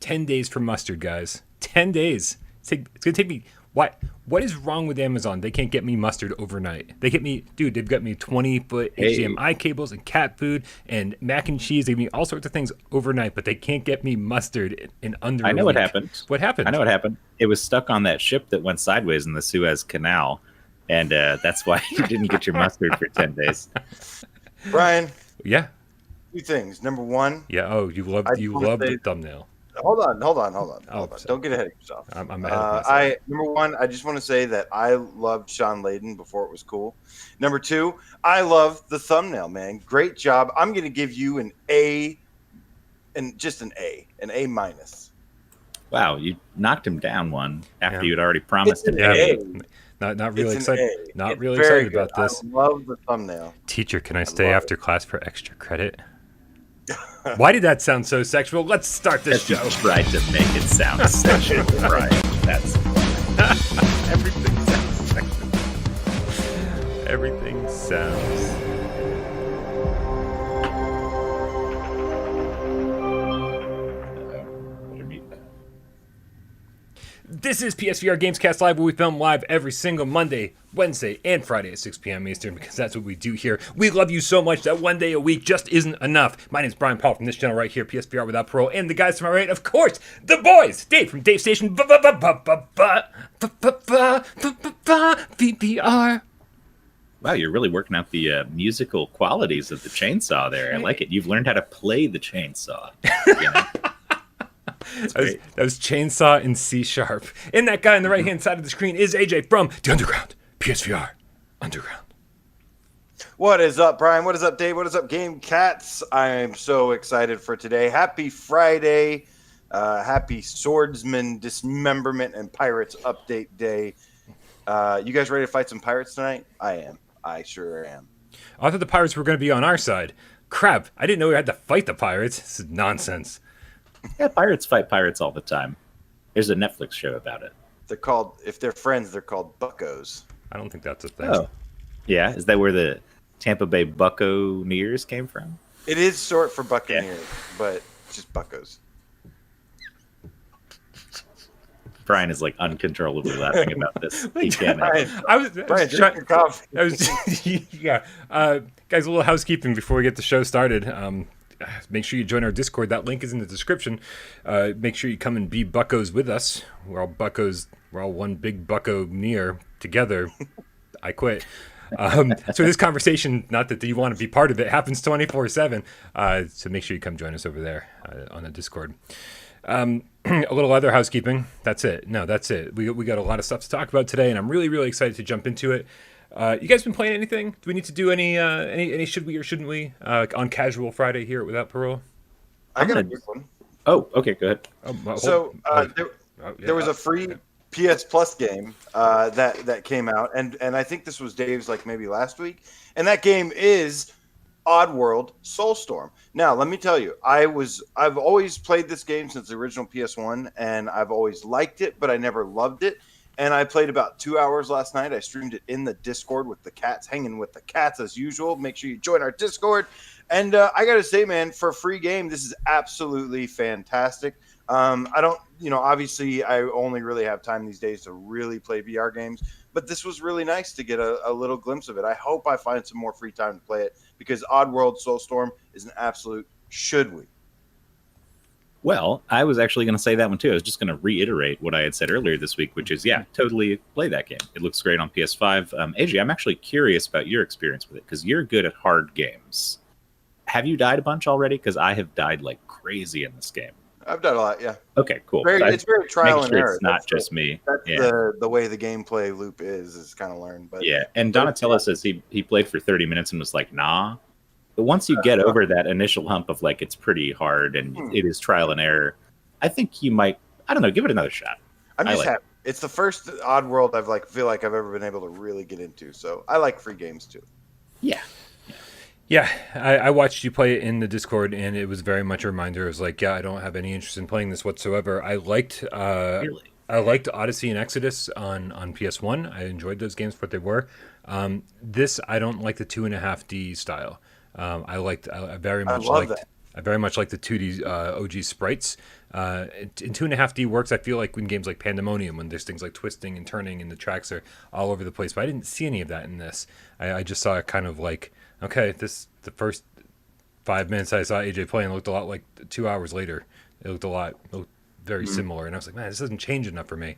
10 days for Mustard, guys. 10 days. It's going to take me... What is wrong with Amazon? They can't get me Mustard overnight. They get me... Dude, they've got me 20-foot HDMI cables and cat food and mac and cheese. They give me all sorts of things overnight, but they can't get me Mustard in under a week. What happened. What happened? I know what happened. It was stuck on that ship that went sideways in the Suez Canal, and that's why you didn't get your Mustard for 10 days. Brian. Yeah. Two things. Number one. Yeah. Oh, you love the thumbnail. Hold on. Don't get ahead of yourself. I'm ahead of myself. Number one, I just want to say that I loved Sean Layden before it was cool. Number two, I love the thumbnail, man. Great job. I'm going to give you an A, and just an A minus. Wow, you knocked him down one after you'd already promised an A. Not really excited. Not really excited about this. I love the thumbnail. Teacher, can I stay after class for extra credit? Why did that sound so sexual? Let's start this show. You tried to make it sound sexual, right? That's everything sounds sexual. Everything sounds. This is PSVR GamesCast Live, where we film live every single Monday, Wednesday, and Friday at 6 p.m. Eastern, because that's what we do here. We love you so much that one day a week just isn't enough. My name's Brian Paul from this channel right here, PSVR Without Parole, and the guys to my right, of course, the boys, Dave from Dave Station, VPR. Wow, you're really working out the musical qualities of the chainsaw there. I like it. You've learned how to play the chainsaw. You know? That was chainsaw in C#. And that guy on the right-hand side of the screen is AJ from the Underground, PSVR Underground. What is up, Brian? What is up, Dave? What is up, Game Cats? I'm so excited for today. Happy Friday. Happy Swordsman, Dismemberment, and Pirates Update Day. You guys ready to fight some pirates tonight? I am. I sure am. I thought the pirates were going to be on our side. Crap, I didn't know we had to fight the pirates. This is nonsense. Yeah, pirates fight pirates all the time. There's a Netflix show about it. They're called, if they're friends, they're called buckos. I don't think that's a thing. Oh. Yeah? Is that where the Tampa Bay Buccaneers came from? It is short for Buccaneers, but it's just buckos. Brian is like uncontrollably laughing about this. He can't. Brian, drink your coffee. Yeah. Guys, a little housekeeping before we get the show started. Make sure you join our Discord. That link is in the description. Make sure you come and be buckos with us. We're all buckos. We're all one big bucko near together. I quit. So this conversation, not that you want to be part of it, happens 24/7. So make sure you come join us over there on the Discord. A little other housekeeping. That's it. No, that's it. We got a lot of stuff to talk about today, and I'm really, really excited to jump into it. You guys been playing anything? Do we need to do any should we or shouldn't we on Casual Friday here at Without Parole? I got a good one. Oh, okay, go ahead. There was a free PS Plus game that came out, and I think this was Dave's like maybe last week, and that game is Oddworld Soulstorm. Now, let me tell you, I've always played this game since the original PS1, and I've always liked it, but I never loved it. And I played about 2 hours last night. I streamed it in the Discord with the cats, hanging with the cats as usual. Make sure you join our Discord. And I got to say, man, for a free game, this is absolutely fantastic. I don't, obviously I only really have time these days to really play VR games, but this was really nice to get a little glimpse of it. I hope I find some more free time to play it because Oddworld Soulstorm is an absolute should we. Well, I was actually going to say that one too. I was just going to reiterate what I had said earlier this week, which is, totally play that game. It looks great on PS5. AJ, I'm actually curious about your experience with it because you're good at hard games. Have you died a bunch already? Because I have died like crazy in this game. I've done a lot, yeah. Okay, cool. It's very trial and error. It's not just me. That's the way the gameplay loop is kind of learned. But yeah, and Donatello says he played for 30 minutes and was like, nah. But once you get over that initial hump of like it's pretty hard and it is trial and error, I think you might, I don't know, give it another shot. I'm just happy. It's the first Oddworld feel like I've ever been able to really get into. So I like free games too. Yeah. Yeah, I watched you play it in the Discord, and it was very much a reminder. It was like, I don't have any interest in playing this whatsoever. I liked Odyssey and Exodus on PS1. I enjoyed those games for what they were. This, I don't like the 2.5D style. I very much liked I very much like the 2D OG sprites. In 2.5D works, I feel like in games like Pandemonium, when there's things like twisting and turning and the tracks are all over the place. But I didn't see any of that in this. I just saw it kind of like, okay, the first 5 minutes I saw AJ playing looked a lot like 2 hours later. It looked very similar. And I was like, man, this doesn't change enough for me.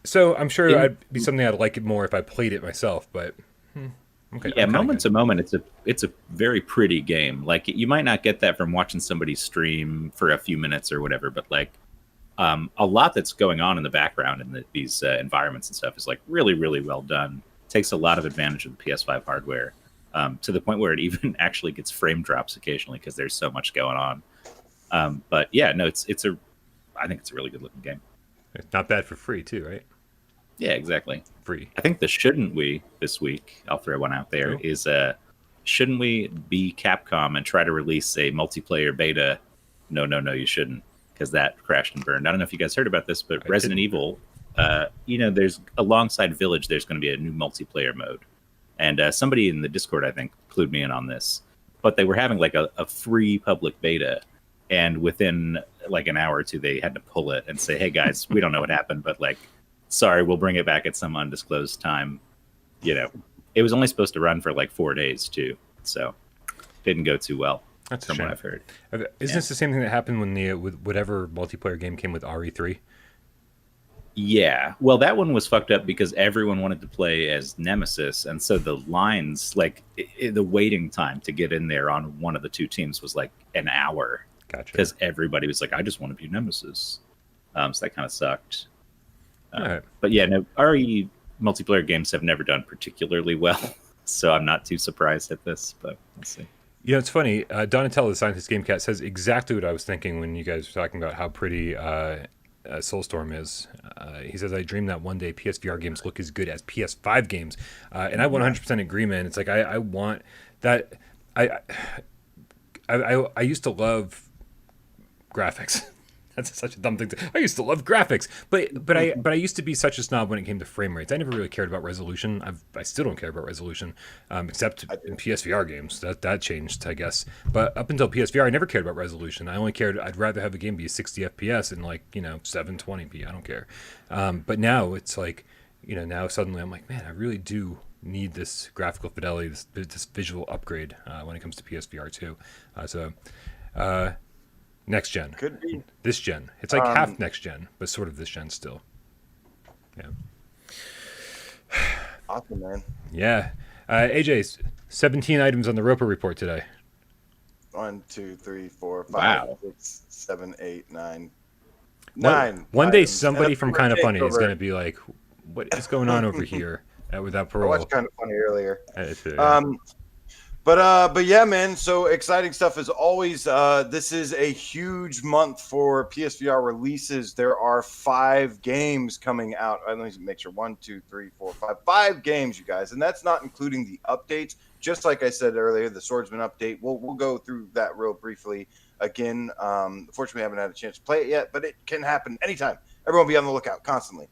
So I'm sure I'd be something I'd like it more if I played it myself. But okay, yeah, moment to moment, it's a very pretty game. Like you might not get that from watching somebody stream for a few minutes or whatever, but like a lot that's going on in the background in these environments and stuff is like really, really well done. Takes a lot of advantage of the PS5 hardware to the point where it even actually gets frame drops occasionally because there's so much going on. But yeah, no, I think it's a really good looking game. It's not bad for free too, right? Yeah, exactly. Free. I think the shouldn't we this week, I'll throw one out there, is shouldn't we be Capcom and try to release a multiplayer beta? No, you shouldn't, because that crashed and burned. I don't know if you guys heard about this, but Resident Evil, there's alongside Village, there's going to be a new multiplayer mode. And somebody in the Discord, I think, clued me in on this. But they were having like a free public beta. And within like an hour or two, they had to pull it and say, hey, guys, we don't know what happened, but like, sorry, we'll bring it back at some undisclosed time. It was only supposed to run for like 4 days too, so didn't go too well. That's from what I've heard. Isn't this the same thing that happened when with whatever multiplayer game came with RE3? Yeah, well, that one was fucked up because everyone wanted to play as Nemesis, and so the lines, like the waiting time to get in there on one of the two teams was like an hour. Gotcha. Because everybody was like, I just want to be Nemesis. So that kind of sucked. Right. But yeah, no, RE multiplayer games have never done particularly well, so I'm not too surprised at this, but we'll see. It's funny. Donatello, the Scientist GameCat, says exactly what I was thinking when you guys were talking about how pretty Soulstorm is. He says, I dream that one day PSVR games look as good as PS5 games. And I 100% agree, man. It's like, I want that. I used to love graphics. That's such a dumb thing I used to love graphics, but I used to be such a snob when it came to frame rates. I never really cared about resolution. I still don't care about resolution, except in PSVR games. That changed, I guess. But up until PSVR, I never cared about resolution. I only cared. I'd rather have a game be 60 FPS and 720p. I don't care. But now it's like, now suddenly I'm like, man, I really do need this graphical fidelity, this visual upgrade when it comes to PSVR 2. Next gen. Could be. This gen. It's like half next gen, but sort of this gen still. Yeah. Awesome, man. Yeah. AJ, 17 items on the Roper report today. 1, 2, 3, 4, 5, Wow. 6, 7, 8, 9. One day somebody from Kind of Funny is going to be like, what is going on over here with that Parole? I watched Kind of Funny earlier. Yeah. But yeah, man. So exciting stuff as always. This is a huge month for PSVR releases. There are 5 games coming out. Let me make sure. 1, 2, 3, 4, 5. 5 games, you guys, and that's not including the updates. Just like I said earlier, the Swordsman update. We'll go through that real briefly again. Unfortunately, I haven't had a chance to play it yet, but it can happen anytime. Everyone be on the lookout constantly.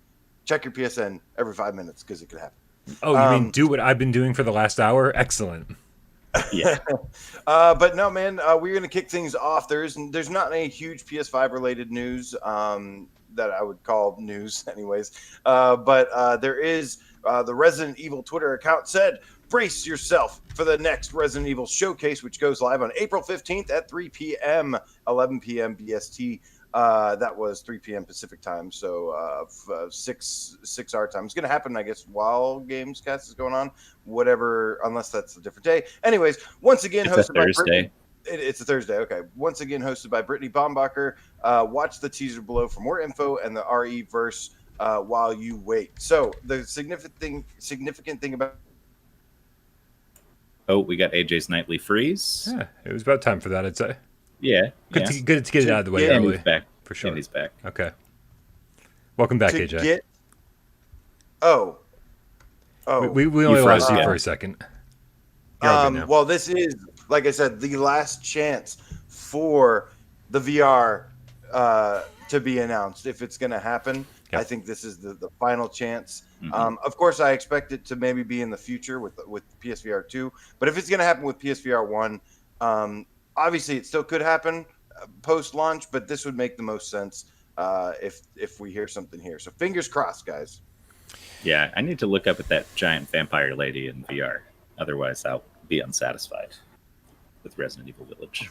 Check your PSN every 5 minutes because it could happen. Oh, you mean do what I've been doing for the last hour? Excellent. Yeah. But no, man, we're gonna kick things off. There's not any huge PS5 related news that I would call news, anyways. But there is the Resident Evil Twitter account said, brace yourself for the next Resident Evil showcase, which goes live on April 15th at 3 p.m., 11 p.m. BST. That was 3 p.m. Pacific time, so 6 our time. It's going to happen, I guess, while GAMESCAST is going on, whatever, unless that's a different day. Anyways, once again, it's hosted a Thursday. It's a Thursday, okay. Once again, hosted by Brittany Baumbacher. Watch the teaser below for more info and the RE verse while you wait. So the significant thing about... Oh, we got AJ's nightly freeze. Yeah, it was about time for that, I'd say. Yeah. Good to get it out of the way And early. he's back. For sure. And he's back. Okay. Welcome back, AJ. We only lost you for a second. Well, this is, like I said, the last chance for the VR to be announced if it's going to happen. Yep. I think this is the final chance. Mm-hmm. Of course, I expect it to maybe be in the future with PSVR 2, but if it's going to happen with PSVR 1, Obviously, it still could happen post-launch, but this would make the most sense if we hear something here. So fingers crossed, guys. Yeah, I need to look up at that giant vampire lady in VR. Otherwise, I'll be unsatisfied with Resident Evil Village.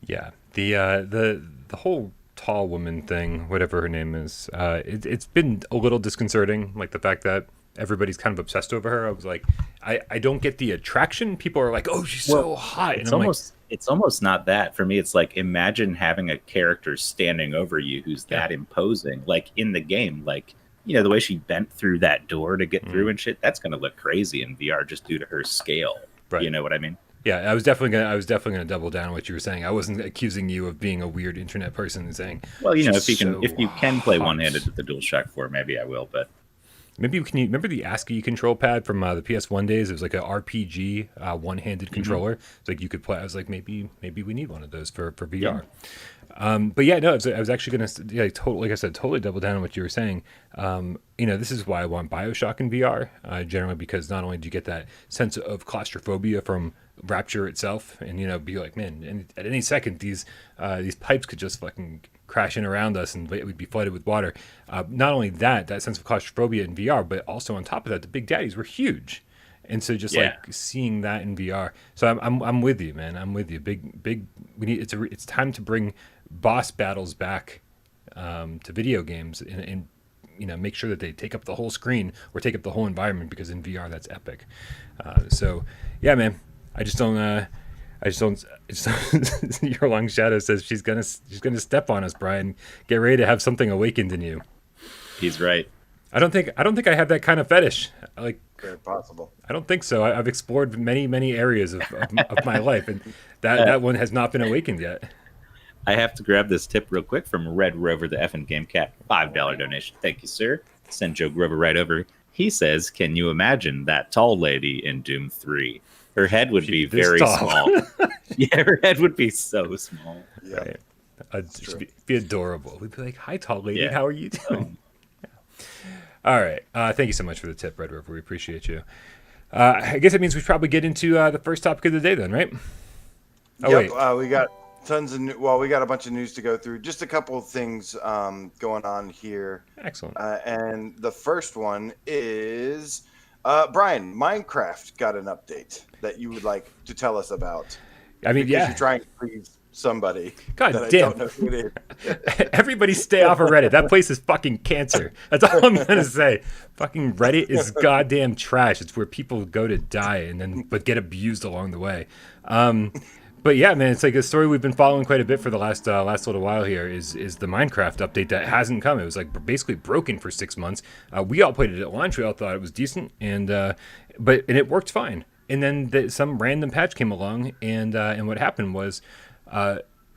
Yeah, the whole tall woman thing, whatever her name is, it's been a little disconcerting. Like the fact that everybody's kind of obsessed over her. I was like, I don't get the attraction. People are like, oh, she's so hot. And it's almost not that. For me, it's like, imagine having a character standing over you who's that imposing, like in the game. Like, you know, the way she bent through that door to get through and shit, that's going to look crazy in VR just due to her scale. Right. You know what I mean? Yeah, I was definitely gonna double down on what you were saying. I wasn't accusing you of being a weird internet person and saying, well, you know, if you can play one-handed with the DualShock 4, maybe I will. But maybe can you remember the ASCII control pad from the PS1 days? It was like a RPG one-handed controller. It's like you could play. I was like, maybe we need one of those for VR. Yeah. But yeah, no, I was actually gonna, like I said, totally double down on what you were saying. You know, this is why I want BioShock in VR, generally, because not only do you get that sense of claustrophobia from Rapture itself, and you know, be like, man, and at any second these pipes could just fucking crash in around us, and we'd be flooded with water. Not only that sense of claustrophobia in VR, but also on top of that, the Big Daddies were huge. And so just like seeing that in VR, so I'm with you, man. I'm with you. Big. We need it's time to bring boss battles back to video games, and you know, make sure that they take up the whole screen or take up the whole environment, because in VR that's epic. So yeah, man. I just don't. Your Long Shadow says she's gonna step on us, Brian. Get ready to have something awakened in you. He's right. I don't think I have that kind of fetish. Like, very possible. I don't think so. I've explored many areas of my life, and that one has not been awakened yet. I have to grab this tip real quick from Red Rover, the effing Game Cat. $5 donation. Thank you, sir. Send Joe Grover right over. He says, "Can you imagine that tall lady in Doom 3? Her head would be very small." Yeah, her head would be so small. Yeah, right. Just be adorable. We'd be like, "Hi, tall lady. How are you doing?" All right. Thank you so much for the tip, Red Rover. We appreciate you. I guess it means we should probably get into the first topic of the day then, right? Oh, wait. We got tons of we got a bunch of news to go through. Just a couple of things going on here. Excellent. And the first one is, Brian, Minecraft got an update that you would like to tell us about. I mean, because you're trying to please somebody. God that damn. I don't know who it is. Everybody stay off of Reddit. That place is fucking cancer. That's all I'm going to say. Fucking Reddit is goddamn trash. It's where people go to die but get abused along the way. But yeah, man, it's like a story we've been following quite a bit for the last little while here is the Minecraft update that hasn't come. It was like basically broken for 6 months. We all played it at launch. We all thought it was decent, and it worked fine. And then some random patch came along, and what happened was,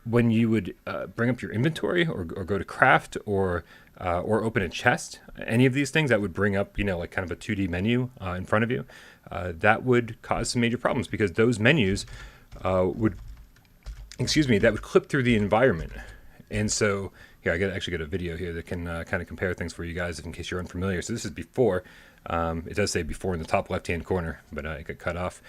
when you would bring up your inventory or go to craft or open a chest, any of these things that would bring up, like kind of a 2D menu in front of you, that would cause some major problems, because those menus would clip through the environment. And so here, I actually got a video here that can kind of compare things for you guys in case you're unfamiliar. So this is before. It does say before in the top left-hand corner, but it got cut off.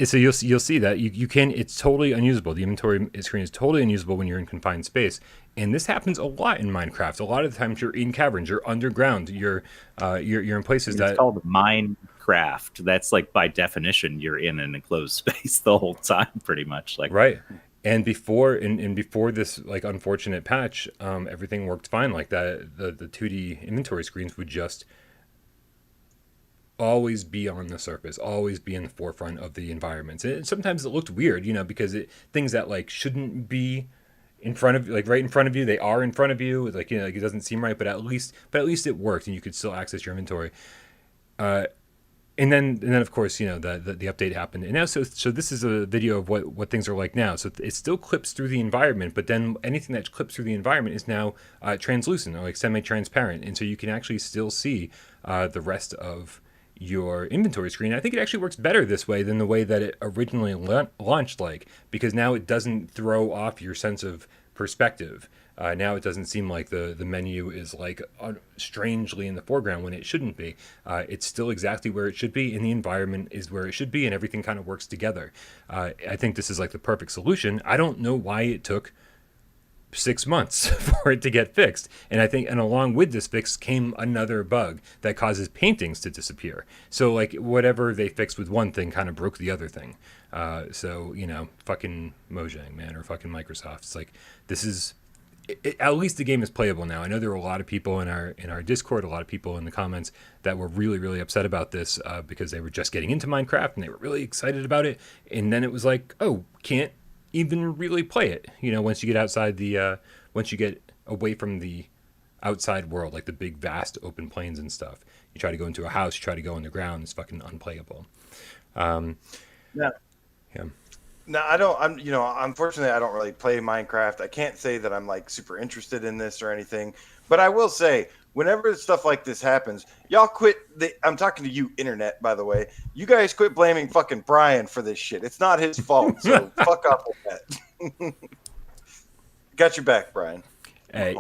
So you'll see that you can. It's totally unusable. The inventory screen is totally unusable when you're in confined space, and this happens a lot in Minecraft. A lot of the times you're in caverns, you're underground, you're in places that it's called Minecraft. That's like by definition you're in an enclosed space the whole time, pretty much. Like right. And before this like unfortunate patch, everything worked fine like that. The 2D inventory screens would just always be on the surface, always be in the forefront of the environments. And sometimes it looked weird, because things that like shouldn't be in front of, like right in front of you, they are in front of you. Like, like it doesn't seem right, but at least it worked, and you could still access your inventory. And then of course, the update happened, and now so this is a video of what things are like now. So it still clips through the environment, but then anything that clips through the environment is now translucent or like semi-transparent, and so you can actually still see the rest of your inventory screen. I think it actually works better this way than the way that it originally launched, because now it doesn't throw off your sense of perspective. Now it doesn't seem like the menu is like strangely in the foreground when it shouldn't be. It's still exactly where it should be, and the environment is where it should be, and everything kind of works together. I think this is like the perfect solution. I don't know why it took 6 months for it to get fixed. And I think, and along with this fix came another bug that causes paintings to disappear. So like whatever they fixed with one thing kind of broke the other thing. So, fucking Mojang, man, or fucking Microsoft. It's like, this is, at least the game is playable now. I know there were a lot of people in our Discord, a lot of people in the comments that were really, really upset about this because they were just getting into Minecraft and they were really excited about it. And then it was like, oh, can't even really play it, once you get outside once you get away from the outside world, like the big vast open plains and stuff. You try to go into a house, you try to go on the ground, it's fucking unplayable. Yeah. No, unfortunately I don't really play Minecraft. I can't say that I'm like super interested in this or anything, but I will say, whenever stuff like this happens, y'all quit. I'm talking to you, internet, by the way. You guys quit blaming fucking Brian for this shit. It's not his fault. So fuck off with that. Got your back, Brian. Hey,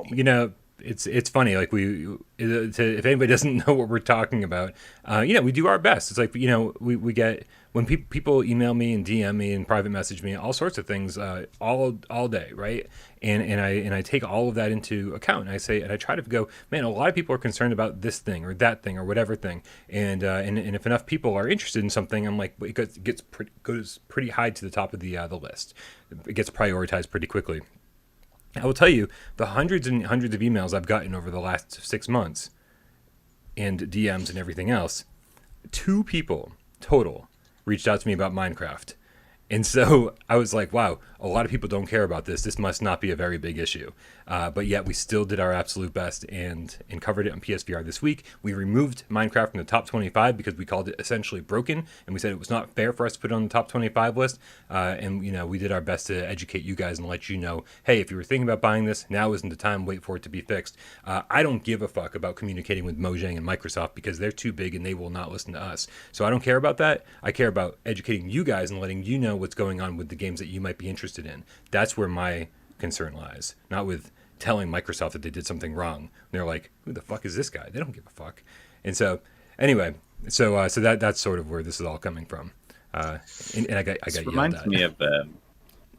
it's funny. Like if anybody doesn't know what we're talking about, we do our best. It's like we get when people email me and DM me and private message me all sorts of things all day, right? And I take all of that into account. And I say, and I try to go, man, a lot of people are concerned about this thing or that thing or whatever thing. And if enough people are interested in something, I'm like, it goes pretty high to the top of the list. It gets prioritized pretty quickly. I will tell you, the hundreds and hundreds of emails I've gotten over the last 6 months and DMs and everything else, 2 people total reached out to me about Minecraft. And so I was like, wow, a lot of people don't care about this. This must not be a very big issue. But yet we still did our absolute best and covered it on PSVR this week. We removed Minecraft from the top 25 because we called it essentially broken. And we said it was not fair for us to put it on the top 25 list. And we did our best to educate you guys and let you know, hey, if you were thinking about buying this, now isn't the time. Wait for it to be fixed. I don't give a fuck about communicating with Mojang and Microsoft because they're too big and they will not listen to us. So I don't care about that. I care about educating you guys and letting you know what's going on with the games that you might be interested in. That's where my concern lies, not with telling Microsoft that they did something wrong. They're like, who the fuck is this guy? They don't give a fuck. And so anyway, so that's sort of where this is all coming from. And I got yelled at.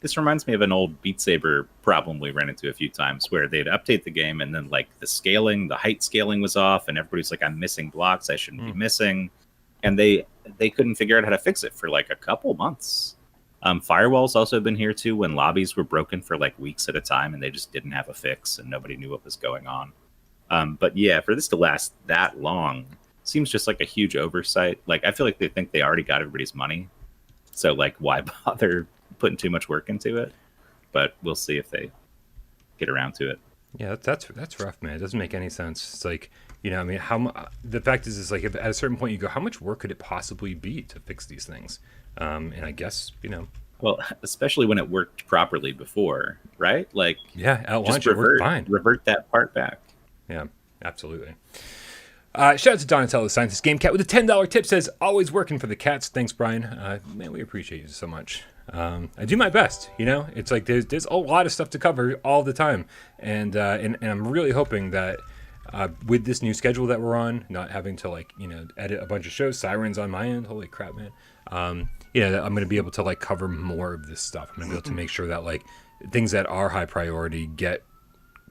This reminds me of an old Beat Saber problem we ran into a few times where they'd update the game and then like the height scaling was off and everybody's like, I'm missing blocks I shouldn't be missing. And they couldn't figure out how to fix it for like a couple months. Firewall's also been here too when lobbies were broken for like weeks at a time and they just didn't have a fix and nobody knew what was going on. But yeah, for this to last that long seems just like a huge oversight. Like I feel like they think they already got everybody's money. So like why bother putting too much work into it? But we'll see if they get around to it. Yeah, that's rough, man. It doesn't make any sense. It's like, I mean, the fact is like if at a certain point you go, how much work could it possibly be to fix these things? And I guess, Well, especially when it worked properly before, right? Like, yeah, at launch it worked fine. Revert that part back. Yeah, absolutely. Shout out to Donatello, the Scientist Game Cat with a $10 tip, says, always working for the cats. Thanks, Brian. Man, we appreciate you so much. I do my best, It's like there's a lot of stuff to cover all the time. And I'm really hoping that with this new schedule that we're on, not having to edit a bunch of shows, Sirens on my end, holy crap, man. I'm going to be able to cover more of this stuff. I'm going to be able to make sure that things that are high priority get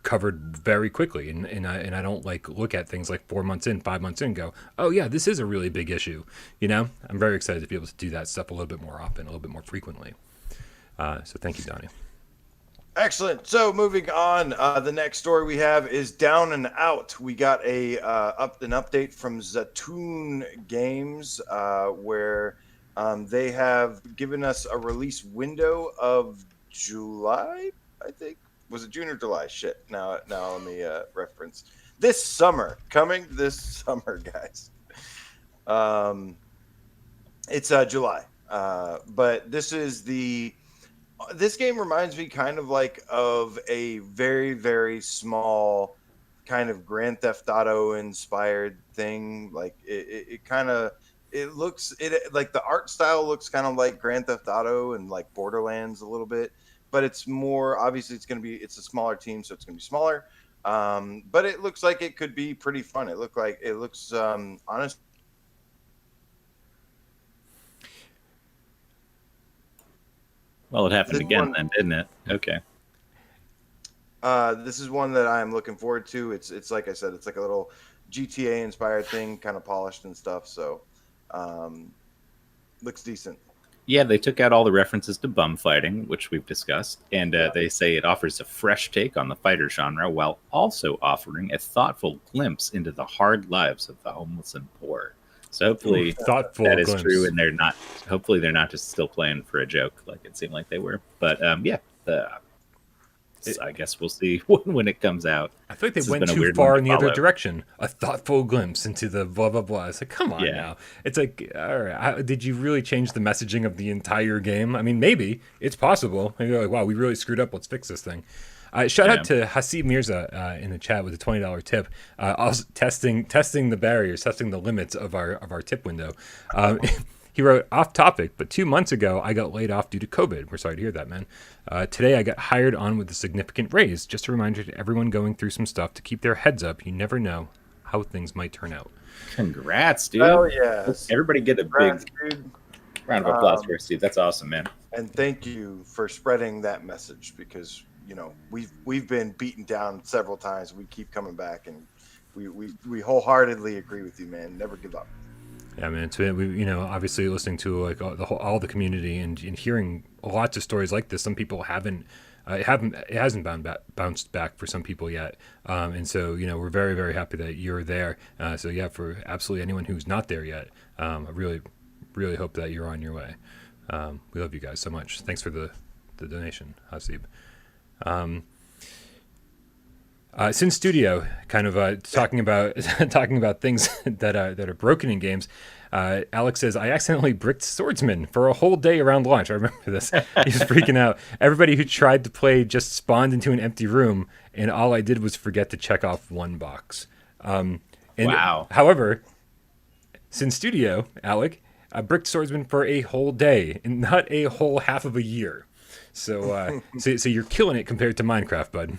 covered very quickly, and I don't look at things 4 months in, 5 months in, and go, oh yeah, this is a really big issue. I'm very excited to be able to do that stuff a little bit more often, a little bit more frequently. So thank you, Donnie. Excellent. So moving on, the next story we have is Down and Out. We got an update from Zatoon Games where they have given us a release window of July, I think. Was it June or July? Shit. Now let me reference. This summer. Coming this summer, guys. It's July. But this game reminds me kind of of a very, very small kind of Grand Theft Auto inspired thing. It looks the art style looks kind of like Grand Theft Auto and Borderlands a little bit. but it's more obviously it's a smaller team, so it's going to be smaller. But it looks like it could be pretty fun. It looks honest. Well, it happened again then, didn't it? Okay. This is one that I'm looking forward to. It's like I said, it's like a little GTA inspired thing, kind of polished and stuff. So, looks decent. Yeah, they took out all the references to bum fighting, which we've discussed, and they say it offers a fresh take on the fighter genre while also offering a thoughtful glimpse into the hard lives of the homeless and poor. So hopefully that is true, and hopefully they're not just still playing for a joke like it seemed like they were. But I guess we'll see when it comes out. I feel like they went too far in the other direction. A thoughtful glimpse into the blah, blah, blah. It's like, come on now. It's like, all right, did you really change the messaging of the entire game? I mean, maybe. It's possible. Maybe they're like, wow, we really screwed up. Let's fix this thing. Shout out to Hasib Mirza in the chat with a $20 tip. Also testing the barriers, testing the limits of our tip window. He wrote, off topic, but 2 months ago, I got laid off due to COVID. We're sorry to hear that, man. Today, I got hired on with a significant raise. Just a reminder to everyone going through some stuff to keep their heads up. You never know how things might turn out. Congrats, dude. Oh, yes. Everybody get a big round of applause for Steve. That's awesome, man. And thank you for spreading that message because, we've been beaten down several times. We keep coming back, and we wholeheartedly agree with you, man. Never give up. Yeah, man. It's been, obviously listening to like all the community and hearing lots of stories like this. Some people it hasn't bounced back for some people yet, and so we're very, very happy that you're there. So yeah, for absolutely anyone who's not there yet, I really, really hope that you're on your way. We love you guys so much. Thanks for the donation, Hasib. Sin Studio, kind of talking about things that are broken in games. Alex says, I accidentally bricked Swordsman for a whole day around launch. I remember this. He was freaking out. Everybody who tried to play just spawned into an empty room, and all I did was forget to check off one box. Wow. However, Sin Studio, Alec, bricked Swordsman for a whole day, and not a whole half of a year. So, so you're killing it compared to Minecraft, bud.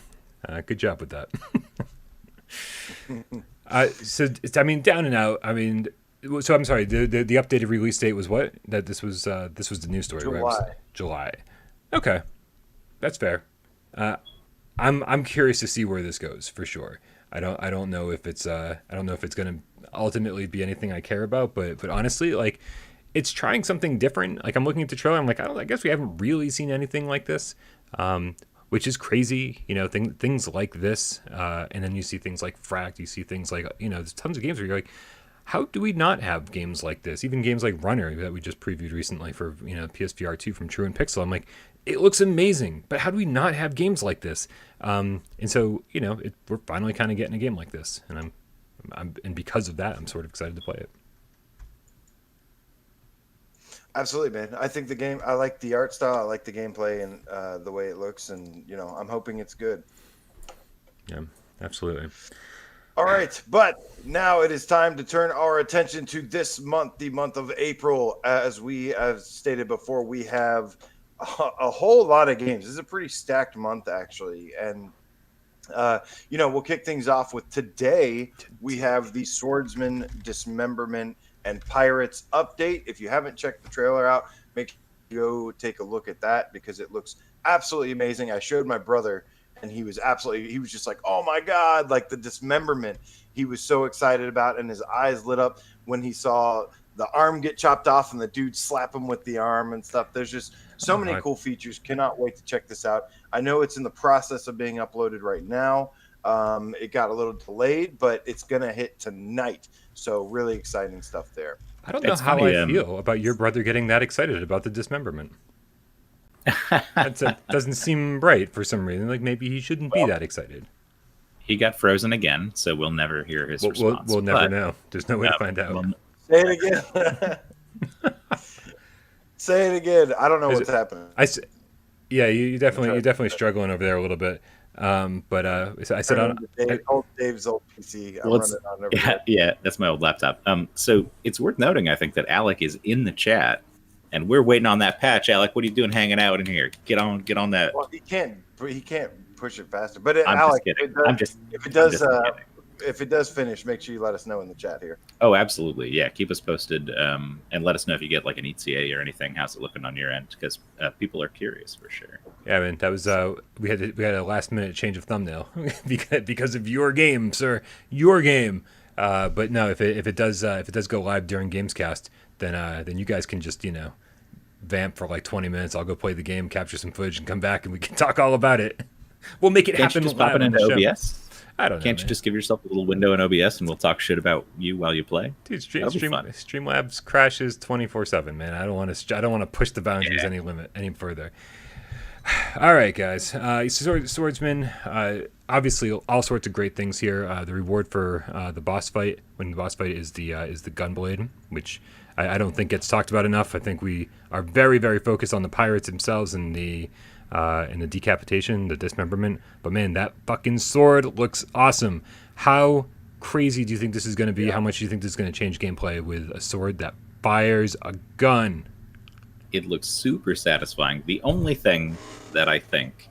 Good job with that. So I mean, down and out. I mean, so I'm sorry. The updated release date was what? That this was the news story, July. right? July. Okay, that's fair. I'm curious to see where this goes for sure. I don't know if it's going to ultimately be anything I care about, but honestly, like, it's trying something different. Like, I'm looking at the trailer, I'm like, I guess we haven't really seen anything like this. Which is crazy, things like this, and then you see things like Fract, you see things like, there's tons of games where you're like, how do we not have games like this? Even games like Runner that we just previewed recently for, PSVR2 from True and Pixel. I'm like, it looks amazing, but how do we not have games like this? And so, we're finally kind of getting a game like this, and and because of that, I'm sort of excited to play it. Absolutely, man. I think I like the art style. I like the gameplay and the way it looks. And, I'm hoping it's good. Yeah, absolutely. All right. But now it is time to turn our attention to this month, the month of April. As we have stated before, we have a whole lot of games. This is a pretty stacked month, actually. And, we'll kick things off with today. We have the Swordsman, Dismemberment, and Pirates update. If you haven't checked the trailer out, make sure you go take a look at that because it looks absolutely amazing. I showed my brother, and he was just like, oh my God, like the Dismemberment. He was so excited about it, and his eyes lit up when he saw the arm get chopped off and the dude slap him with the arm and stuff. There's just so many cool features. Cannot wait to check this out. I know it's in the process of being uploaded right now. It got a little delayed, but it's going to hit tonight. So really exciting stuff there. I don't know how I feel about your brother getting that excited about the Dismemberment. That doesn't seem right for some reason. Like, maybe he shouldn't be that excited. He got frozen again, so we'll never hear his response. We'll never know. There's no way to find out. Say it again. Say it again. I don't know what's happening. You're definitely struggling over there a little bit. But I said on Dave's old PC. Yeah, that's my old laptop. So it's worth noting, I think, that Alec is in the chat And we're waiting on that patch. Alec, what are you doing hanging out in here? Get on that. Well, he can't push it faster. But I'm Alec, just kidding. If it does finish, make sure you let us know in the chat here. Oh, absolutely. Yeah, keep us posted, and let us know if you get like an ETA or anything. How's it looking on your end? Because people are curious for sure. Yeah, man, that was we had a last minute change of thumbnail because of your game, sir, your game. But no, if it does go live during GAMESCAST, then you guys can just vamp for like 20 minutes. I'll go play the game, capture some footage, and come back and we can talk all about it. We'll make it Can't happen. You just pop it into OBS? I don't know. Can't you just give yourself a little window in OBS and we'll talk shit about you while you play? Dude, Streamlabs crashes 24/7, man. I don't want to push the boundaries any further. All right, guys. Swordsman. Obviously, all sorts of great things here. The reward for the boss fight, when the boss fight is the gunblade, which I don't think gets talked about enough. I think we are very, very focused on the pirates themselves and the decapitation, the dismemberment. But man, that fucking sword looks awesome. How crazy do you think this is going to be? Yeah. How much do you think this is going to change gameplay with a sword that fires a gun? It looks super satisfying. The only thing that I think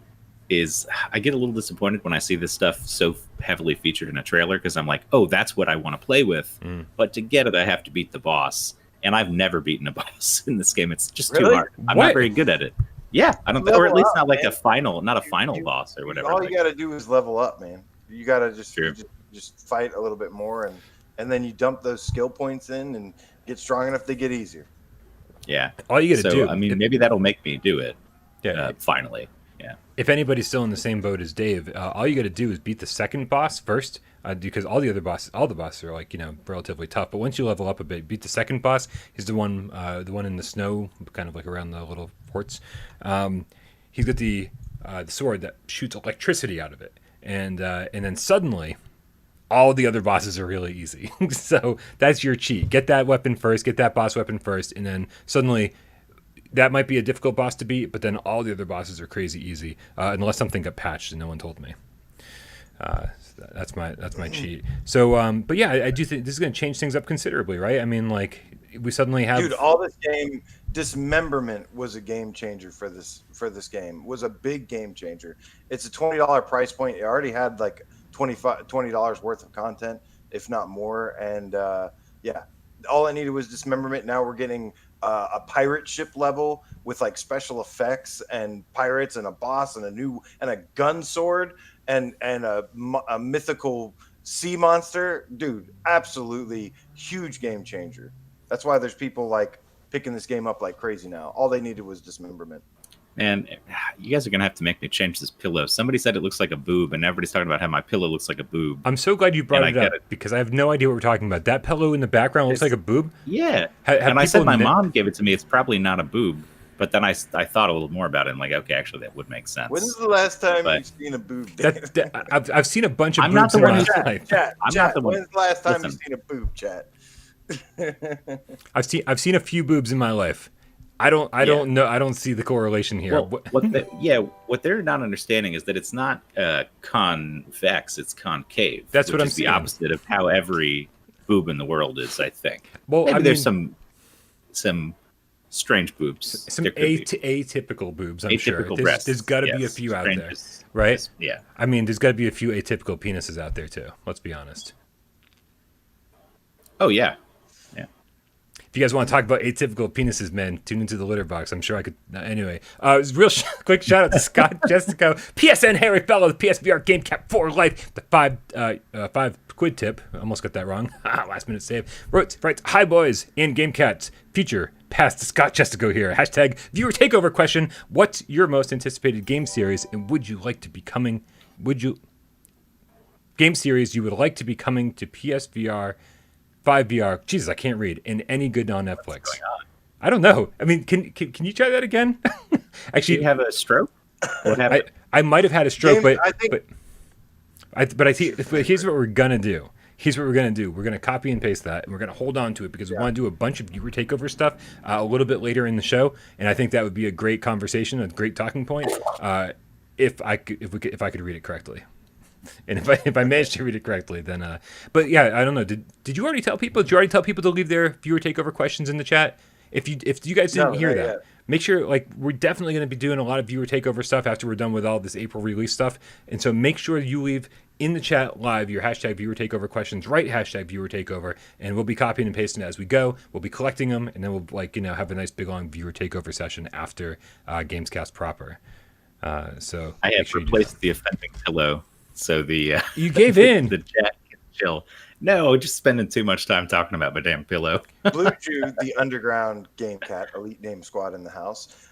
is I get a little disappointed when I see this stuff so heavily featured in a trailer, because I'm like, oh, that's what I want to play with. But to get it, I have to beat the boss. And I've never beaten a boss in this game. It's just too hard. I'm not very good at it. Yeah, I don't, or at least not like a final boss or whatever. All you got to do is level up, man. You got to just fight a little bit more, and then you dump those skill points in and get strong enough to get easier. Yeah, all you got to do. I mean, maybe that'll make me do it. Yeah, finally. Yeah. If anybody's still in the same boat as Dave, all you got to do is beat the second boss first, because all the bosses are like relatively tough. But once you level up a bit, beat the second boss. He's the one in the snow, kind of like around the little forts. He's got the sword that shoots electricity out of it, and then suddenly, all the other bosses are really easy. So that's your cheat. Get that weapon first. Get that boss weapon first, and then suddenly. That might be a difficult boss to beat, but then all the other bosses are crazy easy, unless something got patched and no one told me. That's my cheat. So, but yeah, I do think this is going to change things up considerably, right? I mean, like we suddenly have. Dude, all this game, Dismemberment was a game changer for this game. Was a big game changer. It's a $20 price point. It already had like $20 worth of content, if not more. And yeah, all I needed was Dismemberment. Now we're getting. A pirate ship level with like special effects and pirates and a boss and a gun sword and a mythical sea monster. Dude, absolutely huge game changer. That's why there's people like picking this game up like crazy now. All they needed was Dismemberment. And you guys are gonna have to make me change this pillow. Somebody said it looks like a boob, and everybody's talking about how my pillow looks like a boob. I'm so glad you brought it up because I have no idea what we're talking about. That pillow in the background looks like a boob. Yeah, and I said my mom gave it to me. It's probably not a boob, but then I thought a little more about it. And like, okay, actually, that would make sense. When's the last time you've seen a boob? I've seen a bunch of boobs in my life. Chat. When's the last time you've seen a boob? Chat. I've seen a few boobs in my life. I don't know. I don't see the correlation here. Well, what they're not understanding is that it's not convex; it's concave. That's what I'm saying. The opposite of how every boob in the world is. I think. Well, maybe there's some strange boobs. Some atypical boobs. I'm sure. There's got to be a few out there, right? Yeah. I mean, there's got to be a few atypical penises out there too. Let's be honest. Oh yeah. If you guys want to talk about atypical penises, man, tune into the litter box. I'm sure I could. Anyway, it was real quick shout out to Scott Jessica, PSN Harry Fellow, the PSVR Game Cap for Life, the five quid tip. I almost got that wrong. Last minute save. Right. Hi boys and Game Cats. Future past Scott Jessica here. Hashtag viewer takeover question. What's your most anticipated game series, and would you like to be coming? Game series you would like to be coming to PSVR? 5VR. Jesus, I can't read. And any good on Netflix. I don't know. I mean, can you try that again? Actually, did you have a stroke? What happened? I might have had a stroke, James, but here's what we're gonna do. We're gonna copy and paste that, and we're gonna hold on to it because we want to do a bunch of viewer takeover stuff a little bit later in the show, and I think that would be a great conversation, a great talking point, if I could read it correctly. And if I managed to read it correctly, then but yeah, I don't know. Did you already tell people? Did you already tell people to leave their viewer takeover questions in the chat? if you guys didn't hear that, yet. make sure, like, we're definitely going to be doing a lot of viewer takeover stuff after we're done with all this April release stuff. And so make sure you leave in the chat live your hashtag viewer takeover questions, right? Hashtag viewer takeover, and we'll be copying and pasting it as we go. We'll be collecting them, and then we'll, like, have a nice big long viewer takeover session after Gamescast proper. So I have replaced the offending pillow, so the you gave in. The chat can chill. No, just spending too much time talking about my damn pillow. Blue Chew, the underground game cat, elite name squad in the house,